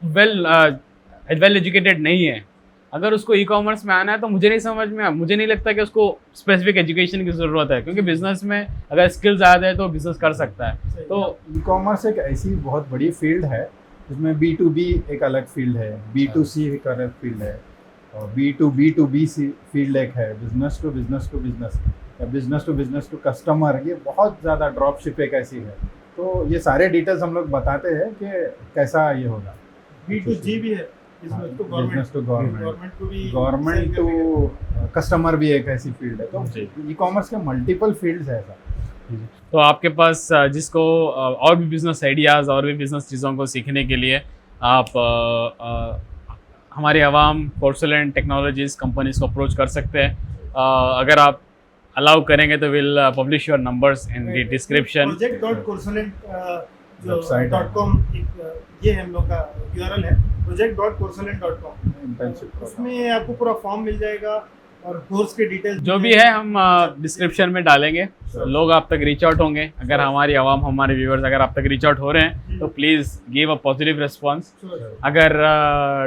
वेल एजुकेटेड नहीं है, अगर उसको ई कॉमर्स में आना है तो मुझे नहीं लगता कि उसको स्पेसिफिक एजुकेशन की ज़रूरत है, क्योंकि बिजनेस में अगर स्किल्स आ जाए तो बिजनेस कर सकता है। तो ई कॉमर्स एक ऐसी बहुत बड़ी फील्ड है जिसमें B2B एक अलग फील्ड है, B2C एक अलग फील्ड है, और B2B फील्ड एक है, बिजनेस टू बिजनेस या बिजनेस टू कस्टमर। ये बहुत ज़्यादा ड्रॉप शिप एक ऐसी है। तो ये सारे डिटेल्स हम लोग बताते हैं कि कैसा ये होगा। B2G भी है, business to government government to customer भी एक ऐसी फील्ड है। तो ई कॉमर्स के मल्टीपल फील्ड्स है ऐसा। तो आपके पास जिसको और भी बिजनेस आइडियाज़ और भी बिजनेस चीज़ों को सीखने के लिए आप हमारी आवाम पोर्सलेन टेक्नोलॉजीज़ कंपनीज को अप्रोच कर सकते हैं। अगर आप अलाउ करेंगे तो will publish your numbers in the description. project.coursolent.com ये हम लोग का URL है, project.coursolent.com। इंटर्नशिप उसमें आपको पूरा फॉर्म मिल जाएगा और कोर्स के डिटेल्स जो भी है हम डिस्क्रिप्शन में डालेंगे। लोग आप तक रीच आउट होंगे। अगर हमारी आवाम, हमारे व्यूअर्स अगर आप तक रीच आउट हो रहे हैं तो please give a positive response. अगर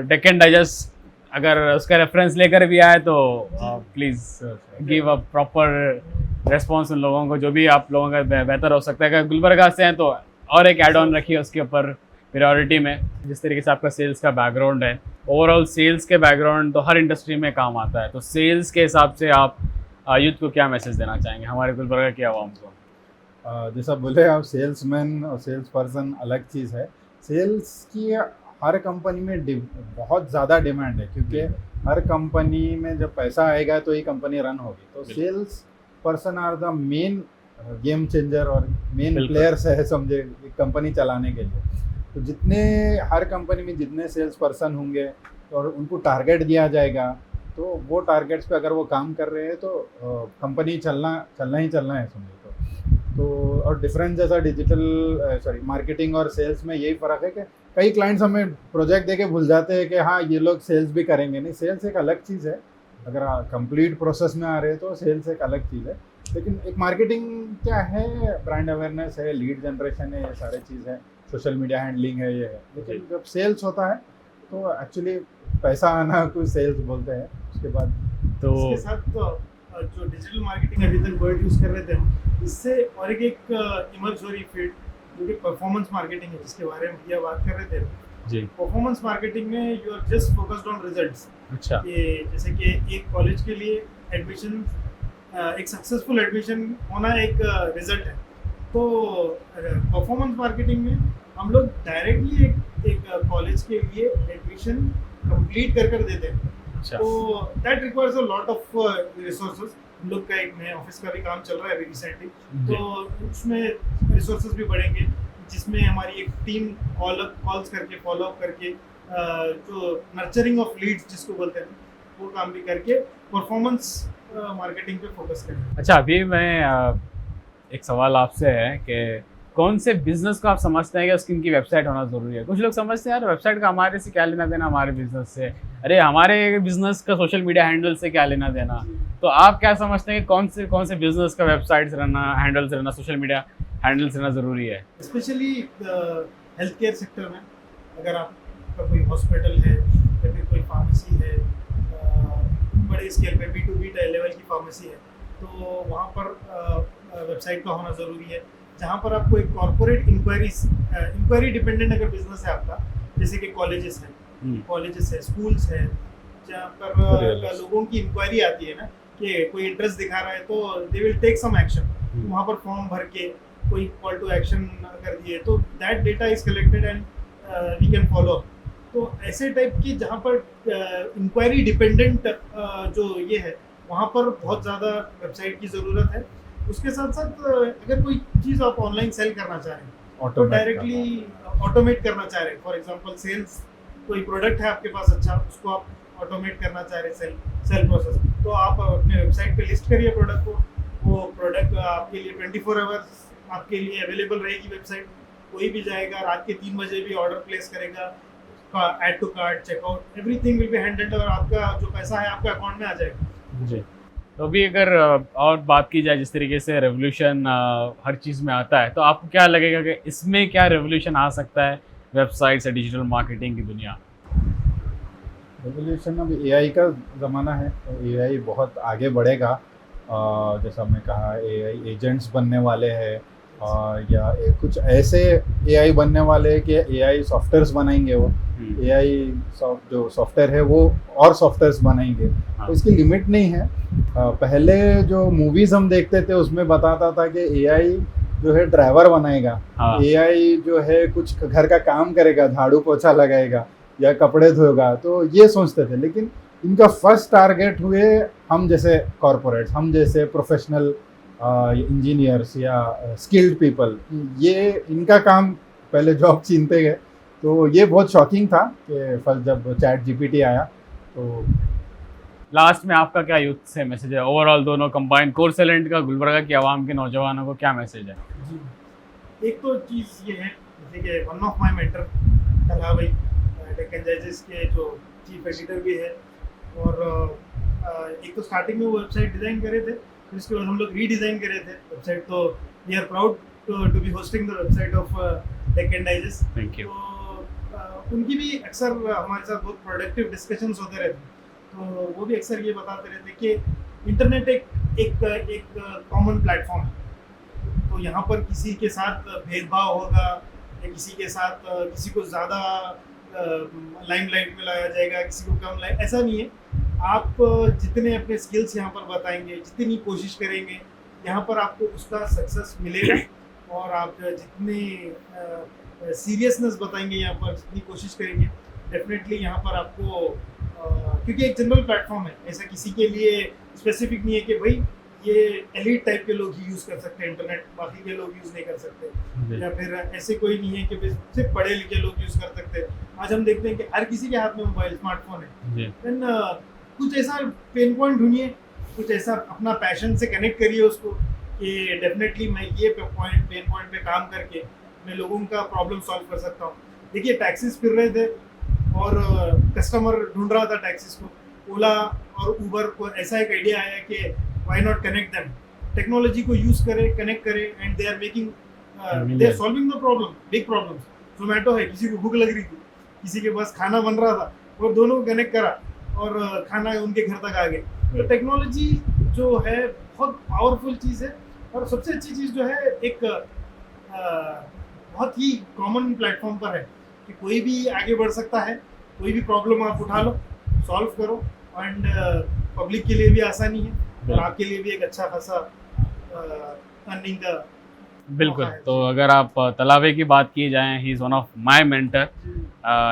डेक्कन डाइजेस्ट अगर उसका रेफरेंस लेकर भी आए तो please give a proper response उन लोगों को, जो भी आप लोगों का बेहतर हो सकता है। अगर गुलबर्गा से हैं तो और एक ऐड ऑन रखिए उसके ऊपर प्रायोरिटी में। जिस तरीके से आपका सेल्स का बैकग्राउंड है, ओवरऑल सेल्स के बैकग्राउंड तो हर इंडस्ट्री में काम आता है। तो सेल्स के हिसाब से आप यूथ को क्या मैसेज देना चाहेंगे, हमारे गुलबर्गा की आवाम को? जैसा बोले आप, सेल्समैन और सेल्स पर्सन अलग चीज़ है। सेल्स की हर कंपनी में बहुत ज़्यादा डिमांड है, क्योंकि हर कंपनी में जब पैसा आएगा तो ये कंपनी रन होगी। तो sales person are the main game changer और मेन प्लेयर्स है, समझे, कंपनी चलाने के लिए। तो जितने हर कंपनी में जितने सेल्स पर्सन होंगे और उनको टारगेट दिया जाएगा, तो वो टारगेट्स पे अगर वो काम कर रहे हैं तो कंपनी चलना ही है, समझे। तो और डिफरेंस जैसा डिजिटल मार्केटिंग और सेल्स में यही फ़र्क है कि कई क्लाइंट्स हमें प्रोजेक्ट देके भूल जाते हैं कि हाँ ये लोग सेल्स भी करेंगे। नहीं, सेल्स एक अलग चीज़ है। अगर आप कंप्लीट प्रोसेस में आ रहे हैं तो सेल्स एक अलग चीज़ है। लेकिन एक मार्केटिंग क्या है, ब्रांड अवेयरनेस है, लीड जनरेशन है, ये सारे चीज़ है, सोशल मीडिया हैंडलिंग है, ये है। लेकिन जब सेल्स होता है तो एक्चुअली पैसा आना कुछ सेल्स बोलते हैं। उसके बाद तो इसके साथ तो जो डिजिटल मार्केटिंग अभी तक वर्ड यूज़ कर रहे थे, इससे और एक इमर्ज हो रही फील्ड जो कि परफॉर्मेंस मार्केटिंग है, जिसके बारे में भैया बात कर रहे थे जी। परफॉर्मेंस मार्केटिंग में you are just focused on results. अच्छा, ये जैसे कि एक कॉलेज के लिए एडमिशन, एक सक्सेसफुल एडमिशन होना एक रिजल्ट है। तो परफॉर्मेंस मार्केटिंग में हम लोग डायरेक्टली एक कॉलेज के लिए एडमिशन कंप्लीट कर देते हैं। अच्छा। तो that requires a lot of resources. हम लोग का एक नया ऑफिस का भी काम चल रहा है अभी रिसेंटली, तो उसमें रिसोर्सेज भी बढ़ेंगे, जिसमें हमारी एक टीम कॉल्स करके फॉलो अप करके जो नर्चरिंग ऑफ लीड्स जिसको बोलते हैं, वो काम भी करके परफॉर्मेंस मार्केटिंग पे फोकस करें। अच्छा, अभी मैं एक सवाल आपसे है कि कौन से बिजनेस को आप समझते हैं कि उसकी उनकी वेबसाइट होना ज़रूरी है? कुछ लोग समझते हैं यार वेबसाइट का हमारे से क्या लेना देना, हमारे बिजनेस से, अरे हमारे बिजनेस का सोशल मीडिया हैंडल से क्या लेना देना। तो आप क्या समझते हैं कि कौन से बिजनेस का वेबसाइट्स रहना, हैंडल्स रहना, सोशल मीडिया हैंडल्स रहना ज़रूरी है? स्पेशली हेल्थ केयर सेक्टर में, अगर आपका कोई हॉस्पिटल है या फिर कोई फार्मेसी है, बड़े स्केल पे B2B लेवल की फार्मेसी है, तो वहाँ पर वेबसाइट का होना ज़रूरी है, जहाँ पर आपको एक कॉर्पोरेट इंक्वायरी डिपेंडेंट अगर बिजनेस है आपका, जैसे कि कॉलेजेस है, स्कूल्स है, जहाँ पर लोगों की इंक्वायरी आती है ना कि कोई इंटरेस्ट दिखा रहा है, तो they will take some action. वहाँ पर फॉर्म भर के कोई कॉल टू एक्शन कर दिए तो that data is collected and we can follow. तो ऐसे टाइप की जहाँ पर इंक्वायरी डिपेंडेंट जो ये है, वहाँ पर बहुत ज़्यादा वेबसाइट की ज़रूरत है। उसके साथ साथ अगर कोई चीज़ आप ऑनलाइन सेल करना चाह रहे हैं तो डायरेक्टली ऑटोमेट करना चाह रहे हैं, फॉर एग्जांपल सेल्स, कोई प्रोडक्ट है आपके पास अच्छा, उसको आप ऑटोमेट करना चाह रहे हैं सेल प्रोसेस, तो आप अपने वेबसाइट पे लिस्ट करिए प्रोडक्ट को। वो प्रोडक्ट आपके लिए 24 आवर्स आपके लिए अवेलेबल रहेगी वेबसाइट। कोई भी जाएगा, रात के 3 बजे भी ऑर्डर प्लेस करेगा, add to cart, checkout, everything will be handled और आपका जो पैसा है आपके अकाउंट में आ जाएगा जी। तो अभी अगर और बात की जाए, जिस तरीके से रेवोल्यूशन हर चीज़ में आता है, तो आपको क्या लगेगा कि इसमें क्या रेवोल्यूशन आ सकता है वेबसाइट्स या डिजिटल मार्केटिंग की दुनिया? रेवोल्यूशन अब एआई का ज़माना है, तो एआई बहुत आगे बढ़ेगा। जैसा हमने कहा, एआई एजेंट्स बनने वाले हैं, या कुछ ऐसे एआई बनने वाले हैं कि एआई सॉफ्टवेयर्स बनाएंगे वो। एआई जो सॉफ्टवेयर है वो और सॉफ्टवेयर्स बनाएंगे, हाँ। तो इसकी लिमिट नहीं है। पहले जो मूवीज़ हम देखते थे उसमें बताता था कि एआई जो है ड्राइवर बनाएगा, हाँ। एआई जो है कुछ घर का काम करेगा, झाड़ू पोछा लगाएगा या कपड़े धोएगा, तो ये सोचते थे। लेकिन इनका फर्स्ट टारगेट हुए हम जैसे कॉरपोरेट्स, हम जैसे प्रोफेशनल इंजीनियर्स या स्किल्ड पीपल। ये इनका काम पहले जॉब छीनते गए। तो ये बहुत शॉकिंग था कि फर्स्ट जब चैट जीपीटी आया तो। लास्ट में आपका क्या यूथ से मैसेज है, ओवरऑल दोनों कंबाइन कोर्स टैलेंट का गुलबर्गा की आवाम के नौजवानों को क्या मैसेज है? जी, एक तो चीज़ ये है जैसे कि one of my mentor Talha भाई, डेक्कन डाइजेस्ट के जो चीफ एडिटर भी है, और एक तो स्टार्टिंग में वो वेबसाइट डिज़ाइन करे थे, फिर उसके बाद हम लोग रीडिज़ाइन करे थे वेबसाइट। तो we are proud to be hosting the website of Deccan Digest. Thank you. तो उनकी भी अक्सर हमारे साथ बहुत प्रोडक्टिव डिस्कशंस होते रहते, तो वो भी अक्सर ये बताते रहते कि इंटरनेट एक कॉमन प्लेटफॉर्म है। तो यहाँ पर किसी के साथ भेदभाव होगा या किसी के साथ किसी को ज़्यादा लाइमलाइट में लाया जाएगा, किसी को कम लाइट, ऐसा नहीं है। आप जितने अपने स्किल्स यहाँ पर बताएंगे, जितनी कोशिश करेंगे, यहाँ पर आपको उसका सक्सेस मिलेगा। और आप जितने सीरियसनेस बताएंगे, यहाँ पर जितनी कोशिश करेंगे, डेफिनेटली यहाँ पर आपको क्योंकि एक जनरल प्लेटफॉर्म है, ऐसा किसी के लिए स्पेसिफिक नहीं है कि भाई ये एलीट टाइप के लोग ही यूज़ कर सकते हैं इंटरनेट, बाकी के लोग यूज़ नहीं कर सकते, या फिर ऐसे कोई नहीं है कि सिर्फ पढ़े लिखे लोग यूज़ कर सकते हैं। आज हम देखते हैं कि हर किसी के हाथ में मोबाइल, स्मार्टफोन है। देन कुछ ऐसा पेन पॉइंट ढूंढिए, कुछ ऐसा अपना पैशन से कनेक्ट करिए उसको कि डेफिनेटली मैं ये पेन पॉइंट पे काम करके मैं लोगों का प्रॉब्लम सॉल्व कर सकता हूँ। देखिए, टैक्सीज फिर रहे थे और कस्टमर ढूंढ रहा था टैक्सीज को। ओला और ऊबर को ऐसा एक आइडिया आया कि why not connect them, technology को यूज़ करें, कनेक्ट करें, and they are making, they are solving the problem, big problems. Zomato है, किसी को भूख लग रही थी, किसी के पास खाना बन रहा था, और दोनों को कनेक्ट करा और खाना उनके घर तक आ गए। तो टेक्नोलॉजी जो है बहुत पावरफुल चीज़ है, और सबसे अच्छी चीज़ जो है एक बहुत ही कॉमन प्लेटफॉर्म पर है कि कोई भी आगे बढ़ सकता है, कोई भी प्रॉब्लम आप उठा लो, सॉल्व करो, एंड पब्लिक के लिए भी आसानी है और आपके लिए भी एक अच्छा खासा अर्निंग का। बिल्कुल। तो अगर आप तलावे की बात की जाए, he is one of my mentor.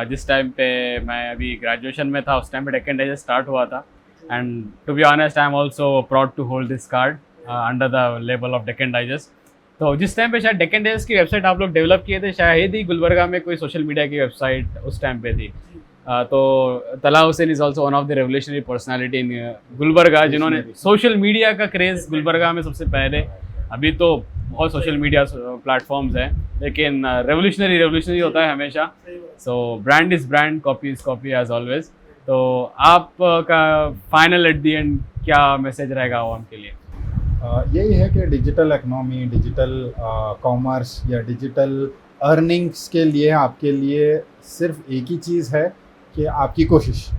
जिस टाइम पे मैं अभी ग्रेजुएशन में था, उस टाइम पे डेक्कन डाइजेस्ट स्टार्ट हुआ था, and to be honest I am also proud to hold this card under the label of Deccan Digest. तो जिस टाइम पे शायद डेक्कन डाइजेस्ट की वेबसाइट आप लोग डेवलप किए थे, शायद ही गुलबर्गा में कोई सोशल मीडिया की वेबसाइट उस टाइम पे थी। तो तला Hussain is also one of the revolutionary personality इन गुलबर्गा, जिन्होंने सोशल मीडिया का क्रेज़ गुलबर्गा में सबसे पहले, अभी तो बहुत सोशल मीडिया प्लेटफॉर्म्स हैं, लेकिन रेवोल्यूशनरी होता है हमेशा। So brand is brand, copy is copy as always. तो आपका फाइनल एट द एंड क्या मैसेज रहेगा आवाम के लिए? यही है कि डिजिटल इकनॉमी, डिजिटल कॉमर्स या डिजिटल अर्निंग्स के लिए आपके लिए सिर्फ एक ही चीज़ है कि आपकी कोशिश।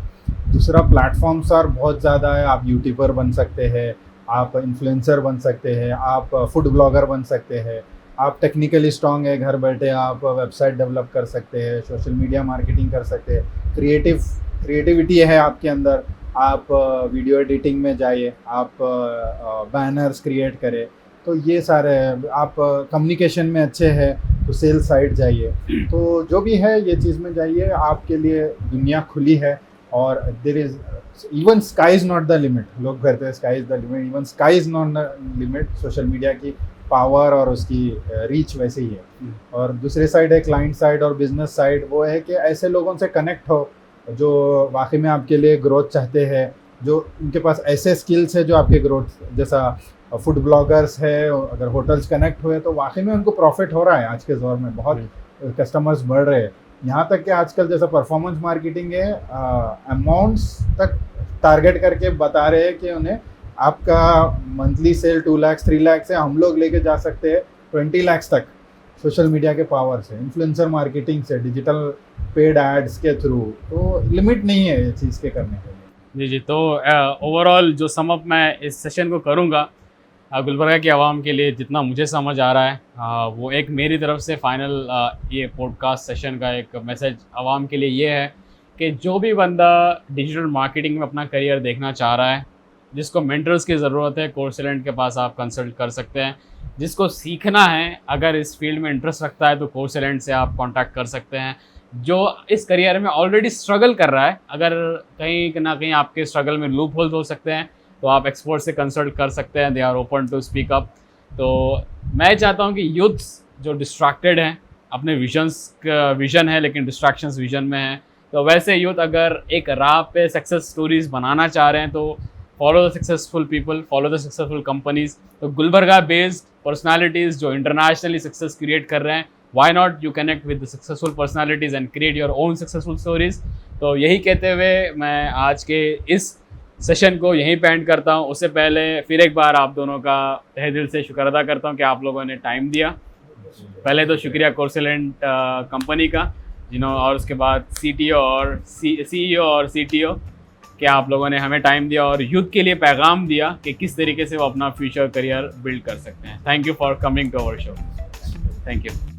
दूसरा, प्लेटफॉर्म्स और बहुत ज़्यादा है। आप यूट्यूबर बन सकते हैं, आप इन्फ्लुएंसर बन सकते हैं, आप फूड ब्लॉगर बन सकते हैं, आप टेक्निकली स्ट्रांग है, घर बैठे आप वेबसाइट डेवलप कर सकते हैं, सोशल मीडिया मार्केटिंग कर सकते हैं, क्रिएटिविटी है आपके अंदर, आप वीडियो एडिटिंग में जाइए, आप बैनर्स क्रिएट करें, तो ये सारे, आप कम्युनिकेशन में अच्छे हैं तो सेल्स साइड जाइए। तो जो भी है ये चीज़ में जाइए, आपके लिए दुनिया खुली है। और there is even sky is not the limit. लोग कहते हैं sky is the limit, even sky is not the limit. Social media की पावर और उसकी रीच वैसे ही है। और दूसरे साइड है क्लाइंट साइड और बिजनेस साइड, वो है कि ऐसे लोगों से कनेक्ट हो जो वाकई में आपके लिए ग्रोथ चाहते हैं, जो उनके पास ऐसे स्किल्स है जो आपके ग्रोथ, जैसा फूड ब्लॉगर्स है, अगर होटल्स कनेक्ट हुए तो वाकई में उनको प्रॉफिट हो रहा है। आज के दौर में बहुत कस्टमर्स बढ़ रहे हैं, यहाँ तक कि आजकल जैसा परफॉर्मेंस मार्केटिंग है, अमाउंट्स तक टारगेट करके बता रहे हैं कि उन्हें आपका मंथली सेल 2 लाख 3 लाख से हम लोग लेके जा सकते हैं 20 लाख तक। सोशल मीडिया के पावर से, इन्फ्लुएंसर मार्केटिंग से, डिजिटल पेड एड्स के थ्रू, तो लिमिट नहीं है ये चीज़ के करने के लिए। जी, तो ओवरऑल जो सम अप मैं इस सेशन को करूँगा गुलबर्गा की आवाम के लिए, जितना मुझे समझ आ रहा है वो एक मेरी तरफ से फाइनल ये पॉडकास्ट सेशन का एक मैसेज आवाम के लिए ये है कि जो भी बंदा डिजिटल मार्केटिंग में अपना करियर देखना चाह रहा है, जिसको मेंटर्स की ज़रूरत है, कोर्सेलेंट के पास आप कंसल्ट कर सकते हैं। जिसको सीखना है, अगर इस फील्ड में इंटरेस्ट रखता है तो कोर्सेलेंट से आप कांटेक्ट कर सकते हैं। जो इस करियर में ऑलरेडी स्ट्रगल कर रहा है, अगर कहीं ना कहीं आपके स्ट्रगल में लूप होल्स हो सकते हैं तो आप एक्सपर्ट से कंसल्ट कर सकते हैं, they are open to speak up. तो मैं चाहता हूँ कि यूथ्स जो डिस्ट्रैक्टेड हैं, अपने विजन है लेकिन डिस्ट्रैक्शंस विजन में है, तो वैसे यूथ अगर एक राह पे सक्सेस स्टोरीज बनाना चाह रहे हैं तो follow the successful people, follow the successful companies. तो गुलबर्गा बेस्ड पर्सनालिटीज़ जो इंटरनेशनली सक्सेस क्रिएट कर रहे हैं, why not you connect with the successful personalities and create your own successful stories. तो यही कहते हुए मैं आज के इस सेशन को यहीं पे एंड करता हूँ। उससे पहले फिर एक बार आप दोनों का तहे दिल से शुक्र अदा करता हूँ कि आप लोगों ने टाइम दिया। पहले तो शुक्रिया कोर्सेलेंट कंपनी का, और उसके बाद सीईओ और सीटीओ कि आप लोगों ने हमें टाइम दिया और यूथ के लिए पैगाम दिया कि किस तरीके से वो अपना फ्यूचर करियर बिल्ड कर सकते हैं। Thank you for coming to our show. Thank you.